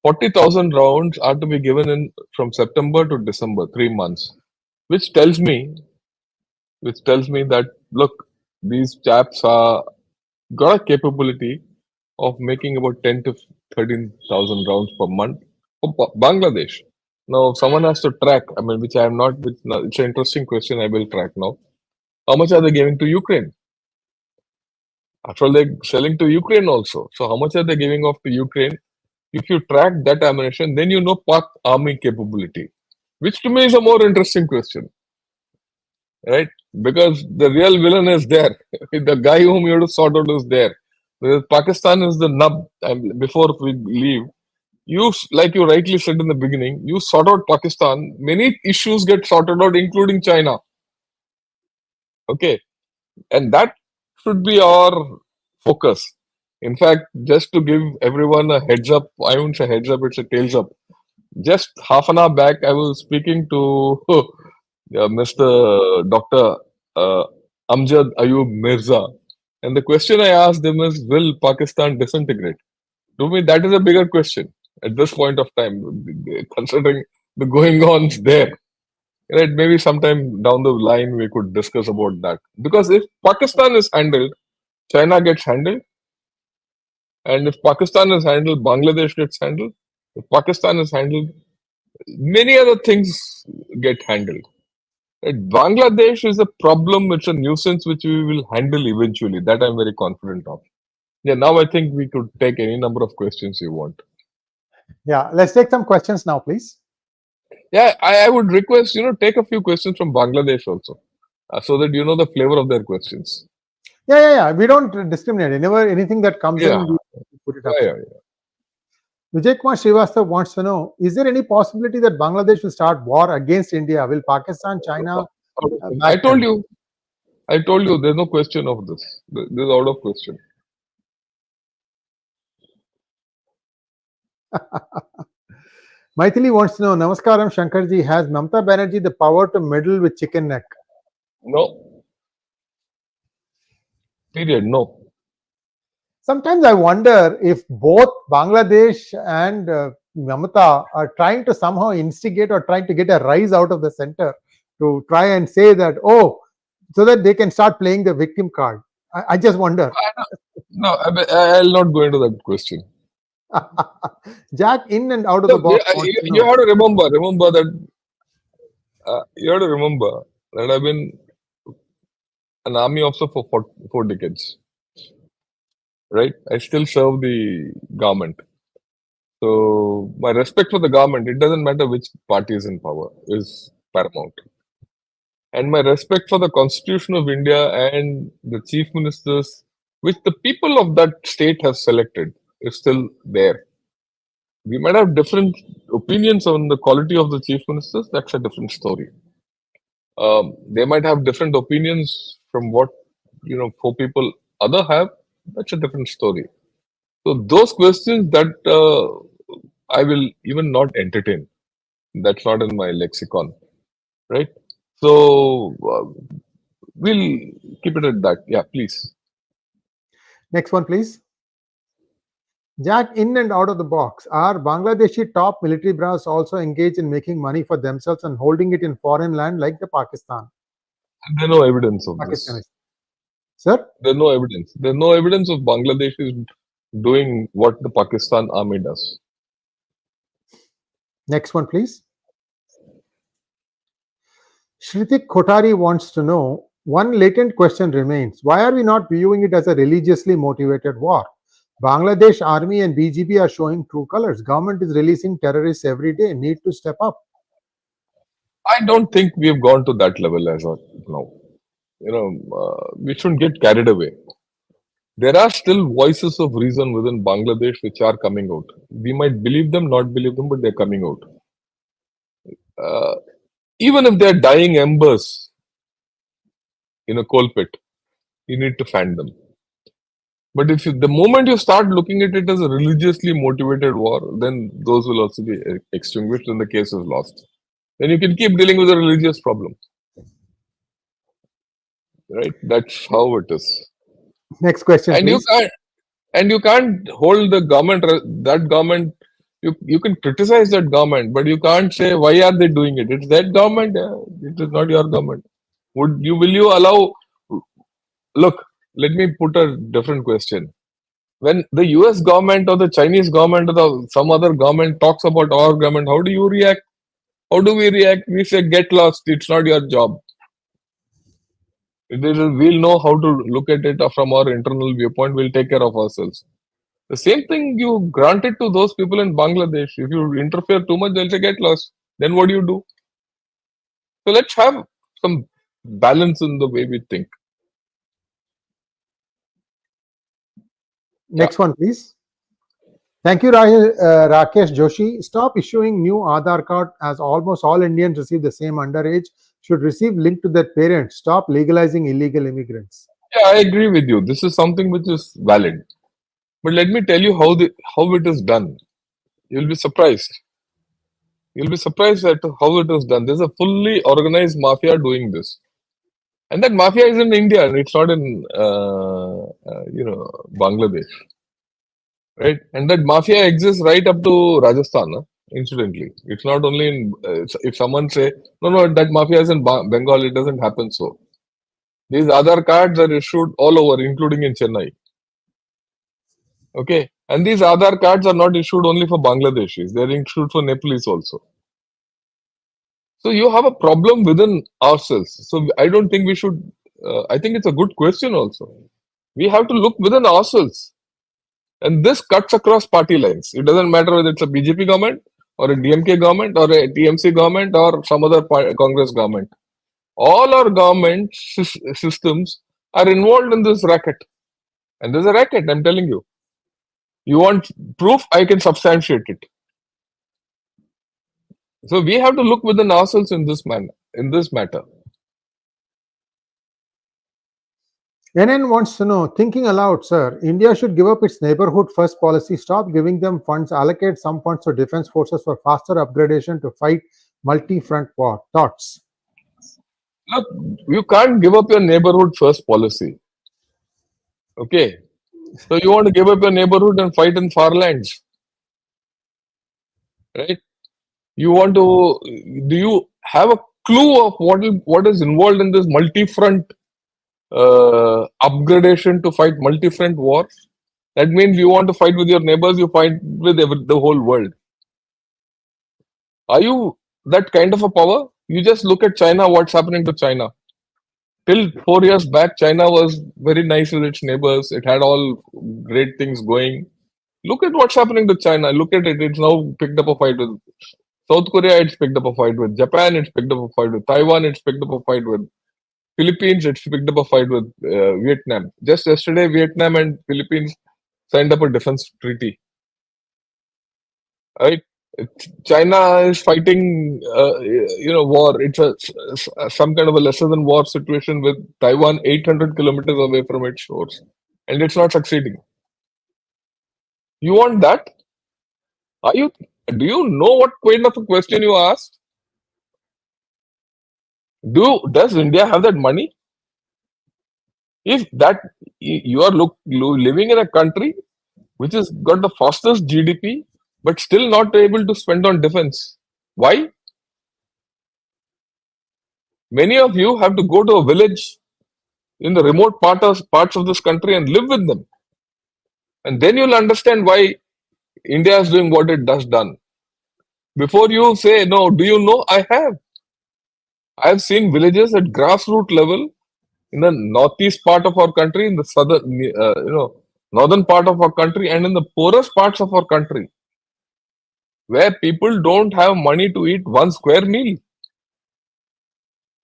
40,000 rounds are to be given in from September to December, 3 months, which tells me that look, these chaps are got a capability of making about 10 to 13,000 rounds per month for Bangladesh. Now, someone has to track. I mean, which I am not. It's an interesting question. I will track now. How much are they giving to Ukraine? After all, they're selling to Ukraine also. So, how much are they giving off to Ukraine? If you track that ammunition, then you know Pak army capability, which to me is a more interesting question, right? Because the real villain is there. The guy whom you have to sort out is there. Because Pakistan is the nub. And before we leave, like you rightly said in the beginning, you sort out Pakistan, many issues get sorted out, including China. Okay, and that should be our focus. In fact, just to give everyone a heads up, I won't say heads up, it's a tails up. Just half an hour back, I was speaking to Mr. Dr. Amjad Ayub Mirza, and the question I asked him is, will Pakistan disintegrate? To me, that is a bigger question at this point of time, considering the going ons there. Right? Maybe sometime down the line we could discuss about that. Because if Pakistan is handled, China gets handled. And if Pakistan is handled, Bangladesh gets handled. If Pakistan is handled, many other things get handled. Right? Bangladesh is a problem, it's a nuisance which we will handle eventually. That I'm very confident of. Yeah, now I think we could take any number of questions you want. Yeah, let's take some questions now, please. Yeah, I would request, take a few questions from Bangladesh also, so that you know the flavor of their questions. Yeah. We don't discriminate. Anything that comes in, we put it up. Yeah. 𝗤𝙧𝙤𝘀𝘆 Srivastava wants to know, is there any possibility that Bangladesh will start war against India? Will Pakistan, China... I told you, there's no question of this. This is out of question. Maithili wants to know, Namaskaram Shankarji, has Mamata Banerjee the power to meddle with chicken neck? No. Period. No. Sometimes I wonder if both Bangladesh and Mamata are trying to somehow instigate or trying to get a rise out of the center to try and say that, so that they can start playing the victim card. I just wonder. No, I'll not go into that question. Jack, in and out of the box. You have to remember that. You have to remember that I've been an army officer for 4 decades. Right? I still serve the government. So my respect for the government, it doesn't matter which party is in power, is paramount. And my respect for the Constitution of India and the chief ministers, which the people of that state have selected, is still there. We might have different opinions on the quality of the chief ministers. That's a different story. They might have different opinions from what 4 people other have. That's a different story. So those questions that I will even not entertain. That's not in my lexicon, right? So we'll keep it at that. Yeah, please. Next one, please. Jack, in and out of the box. Are Bangladeshi top military brass also engaged in making money for themselves and holding it in foreign land like the Pakistan? There's no evidence of this. Sir? There's no evidence. There's no evidence of Bangladesh is doing what the Pakistan army does. Next one, please. 𝗏𝗏 Kothari wants to know, one latent question remains. Why are we not viewing it as a religiously motivated war? Bangladesh army and BGP are showing true colors. Government is releasing terrorists every day. Need to step up. I don't think we have gone to that level as of now. We shouldn't get carried away. There are still voices of reason within Bangladesh which are coming out. We might believe them, not believe them, but they're coming out. Even if they're dying embers in a coal pit, you need to fan them. But if the moment you start looking at it as a religiously motivated war, then those will also be extinguished and the case is lost. Then you can keep dealing with a religious problem. Right? That's how it is. Next question, please. You can't hold the government, that government, you can criticize that government, but you can't say, why are they doing it? It's that government, it is not your government. Will you allow, look, let me put a different question. When the US government or the Chinese government or some other government talks about our government, how do you react? How do we react? We say, get lost, it's not your job. We'll know how to look at it from our internal viewpoint, we'll take care of ourselves. The same thing you granted to those people in Bangladesh. If you interfere too much, they'll say, get lost. Then what do you do? So let's have some balance in the way we think. Next one, please. Thank you, Rakesh Joshi. Stop issuing new Aadhar card, as almost all Indians receive the same underage, should receive linked to their parents. Stop legalizing illegal immigrants. Yeah, I agree with you. This is something which is valid. But let me tell you how it is done. You'll be surprised. You'll be surprised at how it is done. There's a fully organized mafia doing this. And that mafia is in India, and it's not in Bangladesh. Right? And that mafia exists right up to Rajasthan, incidentally. It's not only in, if someone say, no, that mafia is in Bengal, it doesn't happen so. These Aadhar cards are issued all over, including in Chennai. Okay? And these Aadhar cards are not issued only for Bangladeshis, they're issued for Nepalese also. So you have a problem within ourselves. So I don't think we should, I think it's a good question also. We have to look within ourselves. And this cuts across party lines. It doesn't matter whether it's a BJP government or a DMK government or a TMC government or some other Congress government. All our government systems are involved in this racket. And there's a racket, I'm telling you. You want proof? I can substantiate it. So we have to look within ourselves in this matter. NN wants to know, thinking aloud, sir, India should give up its neighborhood first policy, stop giving them funds, allocate some funds to defense forces for faster upgradation to fight multi-front war. Thoughts? Look, you can't give up your neighborhood first policy. Okay. So you want to give up your neighborhood and fight in far lands. Right? Do you have a clue of what is involved in this multi-front upgradation to fight multi-front wars? That means you want to fight with your neighbors, you fight with the whole world. Are you that kind of a power? You just look at China, what's happening to China. Till 4 years back, China was very nice with its neighbors. It had all great things going. Look at what's happening to China. Look at it. It's now picked up a fight with South Korea. It's picked up a fight with Japan. It's picked up a fight with Taiwan. It's picked up a fight with Philippines. It's picked up a fight with Vietnam. Just yesterday, Vietnam and Philippines signed up a defense treaty. Right? China is fighting, war. It's some kind of a lesser than war situation with Taiwan 800 kilometers away from its shores, and it's not succeeding. You want that? Do you know what kind of a question you asked? Does India have that money? If that you are living in a country which has got the fastest GDP, but still not able to spend on defense. Why? Many of you have to go to a village in the remote parts of this country and live with them. And then you'll understand why India is doing what it does done. Before you say, no, do you know? I have seen villages at grassroots level in the northeast part of our country, in the northern part of our country, and in the poorest parts of our country, where people don't have money to eat one square meal.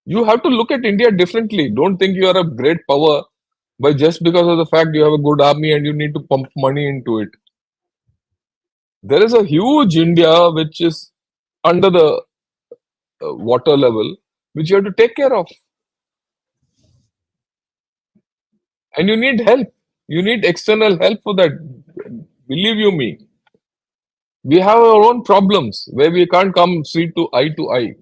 You have to look at India differently. Don't think you are a great power by just because of the fact you have a good army and you need to pump money into it. There is a huge India which is under the water level, which you have to take care of. And you need help. You need external help for that. Believe you me. We have our own problems where we can't come see to eye.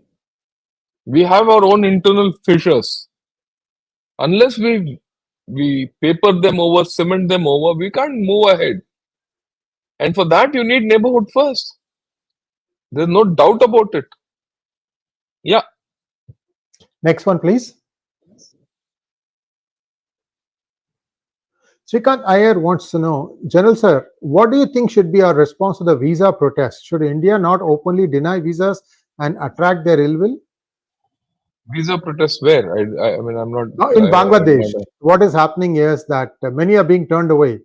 We have our own internal fissures. Unless we paper them over, cement them over, we can't move ahead. And for that, you need neighborhood first. There's no doubt about it. Yeah. Next one, please. Sree Iyer wants to know, General Sir, what do you think should be our response to the visa protest? Should India not openly deny visas and attract their ill will? Visa protests where? I mean, I'm not. Now, in Bangladesh, what is happening is that many are being turned away.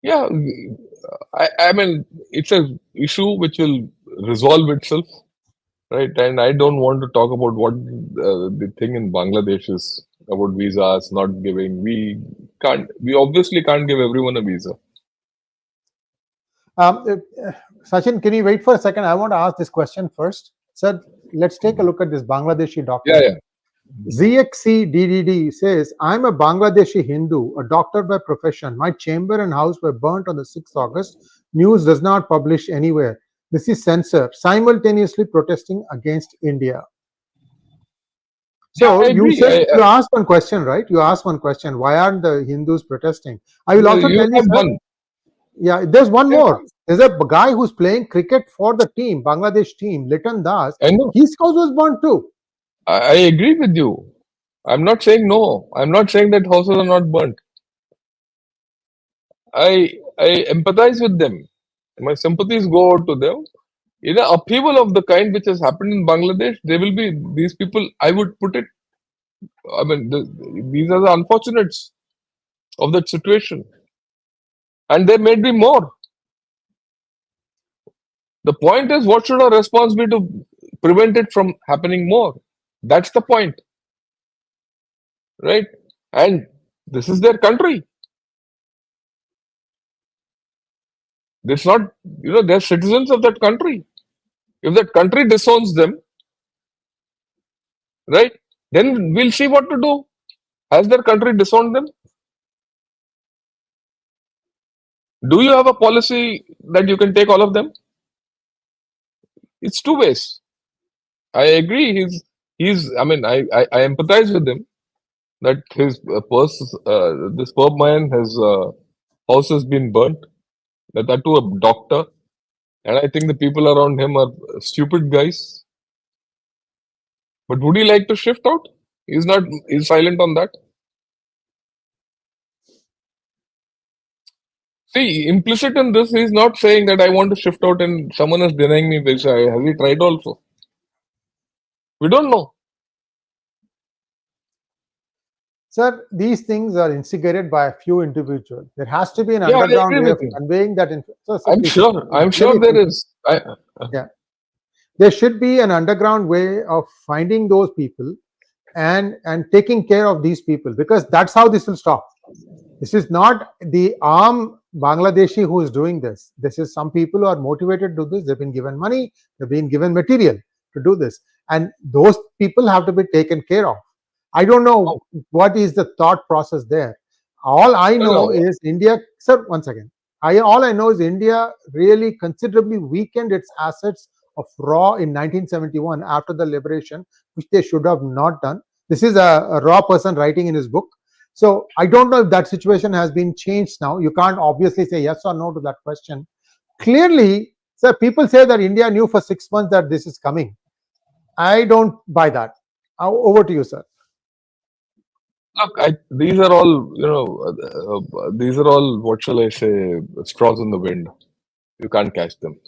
Yeah, I mean, it's a issue which will resolve itself, right? And I don't want to talk about what the thing in Bangladesh is about visas not giving. We obviously can't give everyone a visa. Sachin, can you wait for a second? I want to ask this question first. Sir, let's take a look at this Bangladeshi document. Yeah. 𝗤𝙬𝙤𝙬 says, I'm a Bangladeshi Hindu, a doctor by profession. My chamber and house were burnt on the 6th August. News does not publish anywhere. This is censored, simultaneously protesting against India. So you said you asked one question, right? You asked one question. Why aren't the Hindus protesting? I will also tell you, sir, yeah, there's one more. There's a guy who's playing cricket for the team, Bangladesh team, Liton Das. His house was burnt too. I agree with you. I'm not saying no. I'm not saying that houses are not burnt. I empathize with them. My sympathies go out to them. In an upheaval of the kind which has happened in Bangladesh, there will be these people, I would put it, I mean, these are the unfortunates of that situation. And there may be more. The point is, what should our response be to prevent it from happening more? That's the point. Right? And this is their country. It's not, they're citizens of that country. If that country disowns them, right, then we'll see what to do. Has their country disowned them? Do you have a policy that you can take all of them? It's two ways. I agree. I mean, I empathize with him that his this poor man, his house has been burnt. That to a doctor. And I think the people around him are stupid guys. But would he like to shift out? He's silent on that. See, implicit in this, he's not saying that I want to shift out and someone is denying me visa. Has he tried also? We don't know. Sir, these things are instigated by a few individuals. There has to be an underground way of conveying that. I'm sure there is. Yeah. There should be an underground way of finding those people and taking care of these people, because that's how this will stop. This is not the armed Bangladeshi who is doing this. This is some people who are motivated to do this. They've been given money, they've been given material to do this. And those people have to be taken care of. I don't know what is the thought process there. All I know is India, sir, one second. All I know is India really considerably weakened its assets of raw in 1971 after the liberation, which they should have not done. This is a raw person writing in his book. So I don't know if that situation has been changed now. You can't obviously say yes or no to that question. Clearly, sir, people say that India knew for 6 months that this is coming. I don't buy that. Over to you, sir. Look, these are all, these are all, what shall I say, straws in the wind. You can't catch them.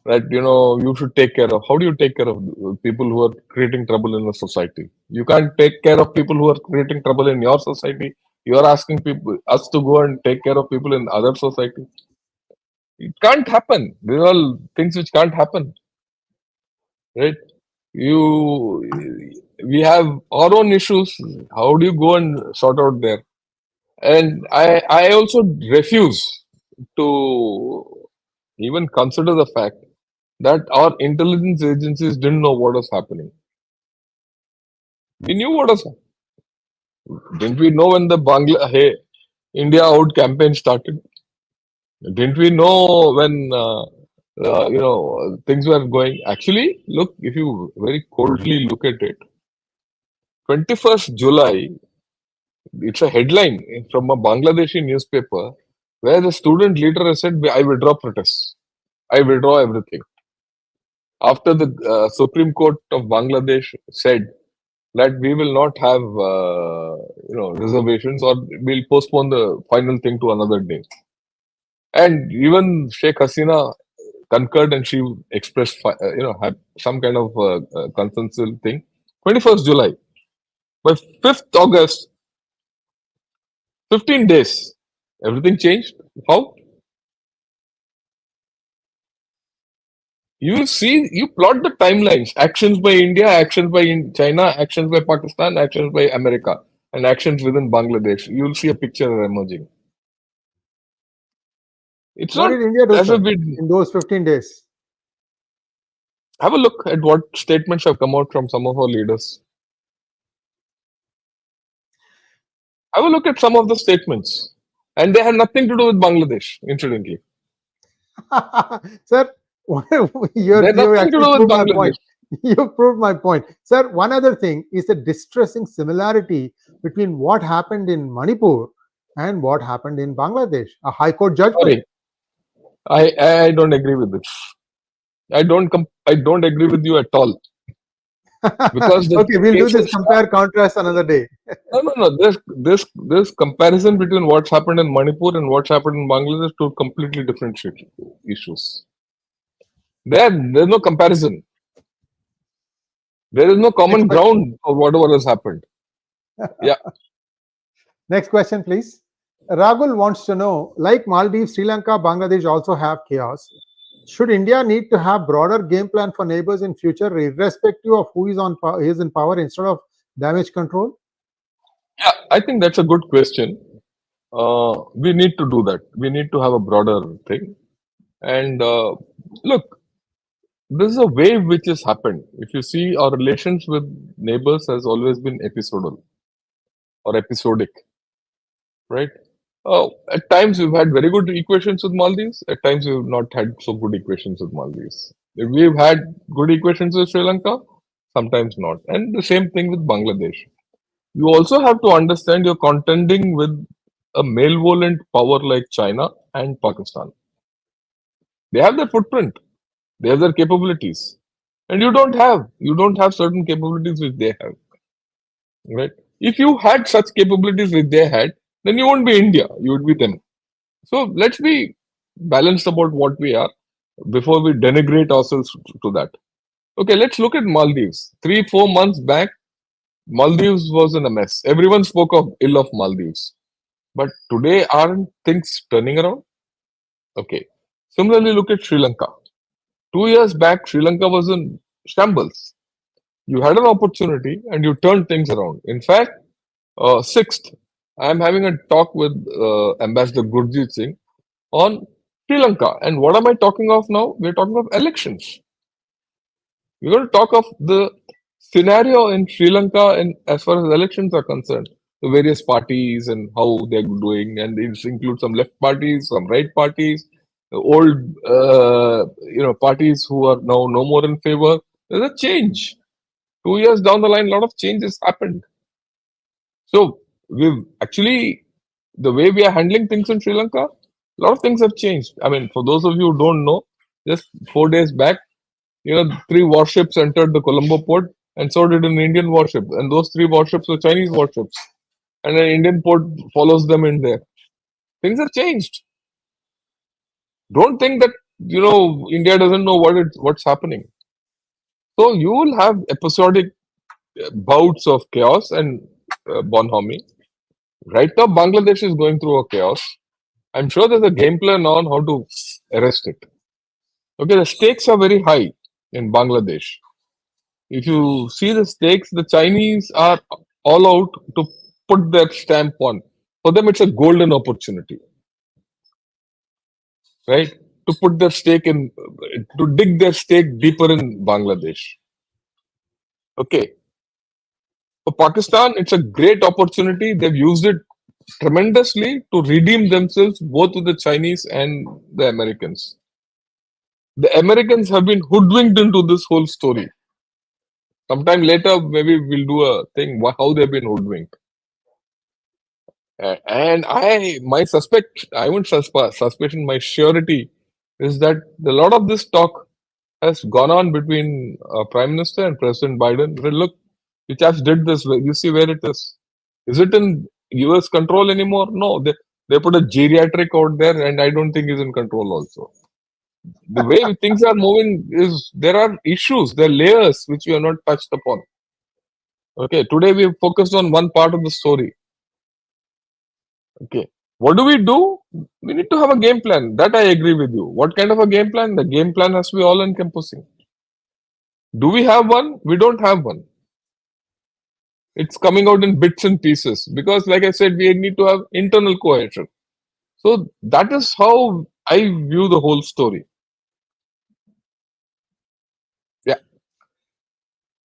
Right? You should take care of. How do you take care of people who are creating trouble in a society? You can't take care of people who are creating trouble in your society. You are asking us to go and take care of people in other society. It can't happen. These are all things which can't happen. Right? We have our own issues. How do you go and sort out there? And I also refuse to even consider the fact that our intelligence agencies didn't know what was happening. We knew what was happening. Didn't we know when the Hey India Out campaign started? Didn't we know when things were going? Actually, look, if you very coldly look at it, 21st July, it's a headline from a Bangladeshi newspaper where the student leader has said, I withdraw protests. I withdraw everything. After the Supreme Court of Bangladesh said that we will not have reservations, or we'll postpone the final thing to another day. And even Sheikh Hasina concurred, and she expressed had some kind of consensus thing. 21st July. By 5th August, 15 days, everything changed. How? You see, you plot the timelines: actions by India, actions by China, actions by Pakistan, actions by America, and actions within Bangladesh. You'll see a picture emerging. It's What not did India do, as sir, if we in those 15 days? have a look at what statements have come out from some of our leaders. Have a look at some of the statements, and they have nothing to do with Bangladesh, incidentally. Sir, you They have nothing to do with proved my Bangladesh. point. You proved my point. Sir, one other thing is the distressing similarity between what happened in Manipur and what happened in Bangladesh. A High Court judgment. Sorry, I don't agree with this. I don't agree with you at all. Because okay, we'll do this compare contrast another day. No. There's comparison between what's happened in Manipur and what's happened in Bangladesh, to completely different issues. There's no comparison. There is no common ground for whatever has happened. Yeah. Next question, please. Ragul wants to know, like Maldives, Sri Lanka, Bangladesh also have chaos. Should India need to have broader game plan for neighbors in future, irrespective of who is in power, instead of damage control? Yeah, I think that's a good question. We need to do that. We need to have a broader thing. And look, this is a wave which has happened. If you see, our relations with neighbors has always been episodal or episodic, right? At times we've had very good equations with Maldives. At times we've not had so good equations with Maldives. We've had good equations with Sri Lanka, sometimes not. And the same thing with Bangladesh. You also have to understand you're contending with a malevolent power like China and Pakistan. They have their footprint. They have their capabilities. And you don't have certain capabilities which they have. Right? If you had such capabilities which they had, then you won't be India, you would be them. So let's be balanced about what we are before we denigrate ourselves to that. Okay, let's look at Maldives. 3-4 months back, Maldives was in a mess. Everyone spoke ill of Maldives. But today, aren't things turning around? Okay. Similarly, look at Sri Lanka. 2 years back, Sri Lanka was in shambles. You had an opportunity and you turned things around. In fact, 6th, I'm having a talk with Ambassador 𝙒𝙧𝙤𝙀𝘶 on Sri Lanka. And what am I talking of now? We're talking of elections. We're going to talk of the scenario in Sri Lanka and as far as elections are concerned, the various parties and how they're doing, and it includes some left parties, some right parties, the old parties who are now no more in favor. There's a change. 2 years down the line, a lot of changes happened. So we've actually, the way we are handling things in Sri Lanka, a lot of things have changed. I mean, for those of you who don't know, just 4 days back, 3 warships entered the Colombo port and so did an Indian warship. And those 3 warships were Chinese warships. And an Indian port follows them in there. Things are changed. Don't think that, India doesn't know what's happening. So you will have episodic bouts of chaos and bonhomie. Right now, Bangladesh is going through a chaos. I'm sure there's a game plan on how to arrest it. Okay, the stakes are very high in Bangladesh. If you see the stakes, the Chinese are all out to put their stamp on. For them, it's a golden opportunity, right? To put their stake in, to dig their stake deeper in Bangladesh. Okay. For Pakistan, it's a great opportunity. They've used it tremendously to redeem themselves, both with the Chinese and the Americans. The Americans have been hoodwinked into this whole story. Sometime later, maybe we'll do a thing how they've been hoodwinked. And my suspicion, my surety is that a lot of this talk has gone on between Prime Minister and President Biden. Well, look, you chaps did this. You see where it is. Is it in US control anymore? No, they put a geriatric out there, and I don't think he's in control also. The way things are moving is there are issues, there are layers which we have not touched upon. Okay, today we focused on one part of the story. Okay, what do? We need to have a game plan. That I agree with you. What kind of a game plan? The game plan has to be all encompassing. Do we have one? We don't have one. It's coming out in bits and pieces because, like I said, we need to have internal cohesion. So that is how I view the whole story. Yeah.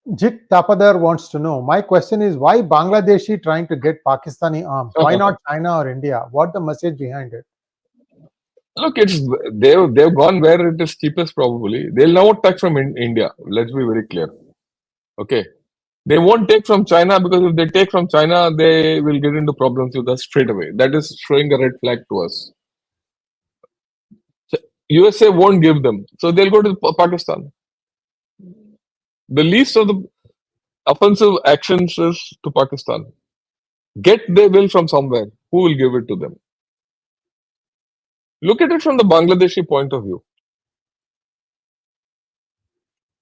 𝗤𝙧𝙤𝙀𝗍 wants to know, my question is, why Bangladeshi trying to get Pakistani arms? Why not China or India? What the message behind it? Look, they've gone where it is cheapest probably. They'll never touch from India. Let's be very clear. Okay. They won't take from China because if they take from China, they will get into problems with us straight away. That is showing a red flag to us. USA won't give them. So they'll go to Pakistan. The least of the offensive actions is to Pakistan. Get their will from somewhere. Who will give it to them? Look at it from the Bangladeshi point of view.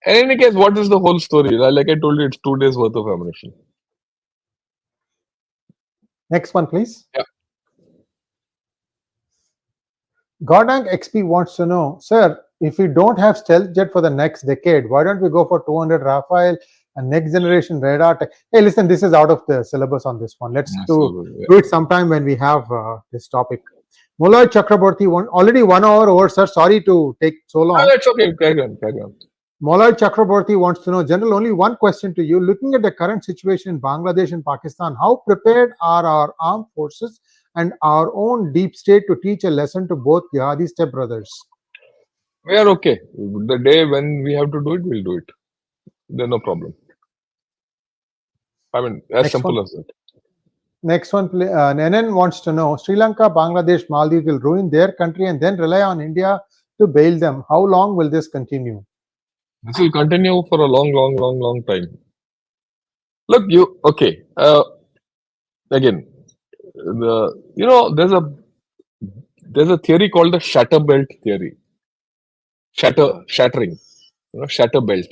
In any case, what is the whole story? Like I told you, it's 2 days worth of ammunition. Next one, please. Yeah. 𝗤𝙧𝙤𝘆 wants to know, sir, if we don't have stealth jet for the next decade, why don't we go for 200 Rafale and next generation radar tech? Hey, listen, this is out of the syllabus on this one. Let's do it sometime when we have this topic. Molloy Chakraborty, already 1 hour over, sir. Sorry to take so long. No, that's okay. Carry on. Molloy Chakraborty wants to know, General, only one question to you. Looking at the current situation in Bangladesh and Pakistan, how prepared are our armed forces and our own deep state to teach a lesson to both jihadi stepbrothers? We are okay. The day when we have to do it, we'll do it. There's no problem. I mean, as simple as that. Next one, Nenan wants to know, Sri Lanka, Bangladesh, Maldives will ruin their country and then rely on India to bail them. How long will this continue? This will continue for a long time. Look, again, there's a theory called the shatter belt theory. Shattering, shatter belt.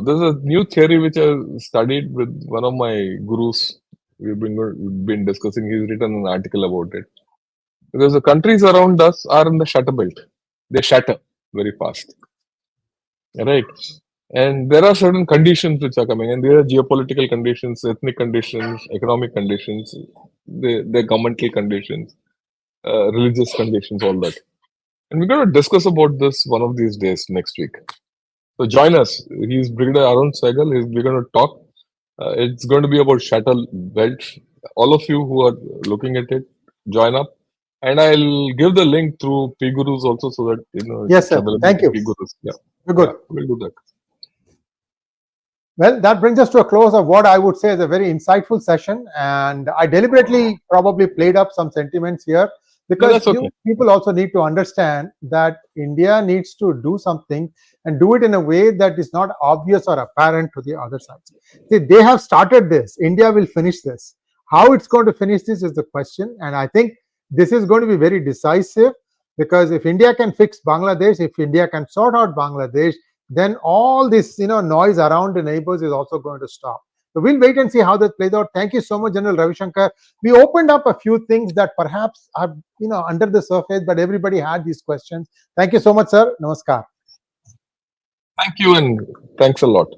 There's a new theory which I studied with one of my gurus. We've been discussing. He's written an article about it. Because the countries around us are in the shatter belt. They shatter very fast. Right? And there are certain conditions which are coming, and there are geopolitical conditions, ethnic conditions, economic conditions, the governmental conditions, religious conditions, all that. And we're going to discuss about this one of these days next week. So join us. He's Brigadier Arun Sehgal. We're going to talk. It's going to be about shatter belts. All of you who are looking at it, join up. And I'll give the link through PGurus also so that, yes, sir. Thank you. PGurus. Yeah. We're good. Yeah, we'll do that. Well, that brings us to a close of what I would say is a very insightful session. And I deliberately probably played up some sentiments here because that's okay. people also need to understand that India needs to do something and do it in a way that is not obvious or apparent to the other sides. See, they have started this. India will finish this. How it's going to finish this is the question, and I think this is going to be very decisive, because if India can fix Bangladesh, if India can sort out Bangladesh, then all this noise around the neighbors is also going to stop. So we'll wait and see how that plays out. Thank you so much, General Ravi Shankar. We opened up a few things that perhaps are under the surface, but everybody had these questions. Thank you so much, sir. Namaskar. Thank you, and thanks a lot.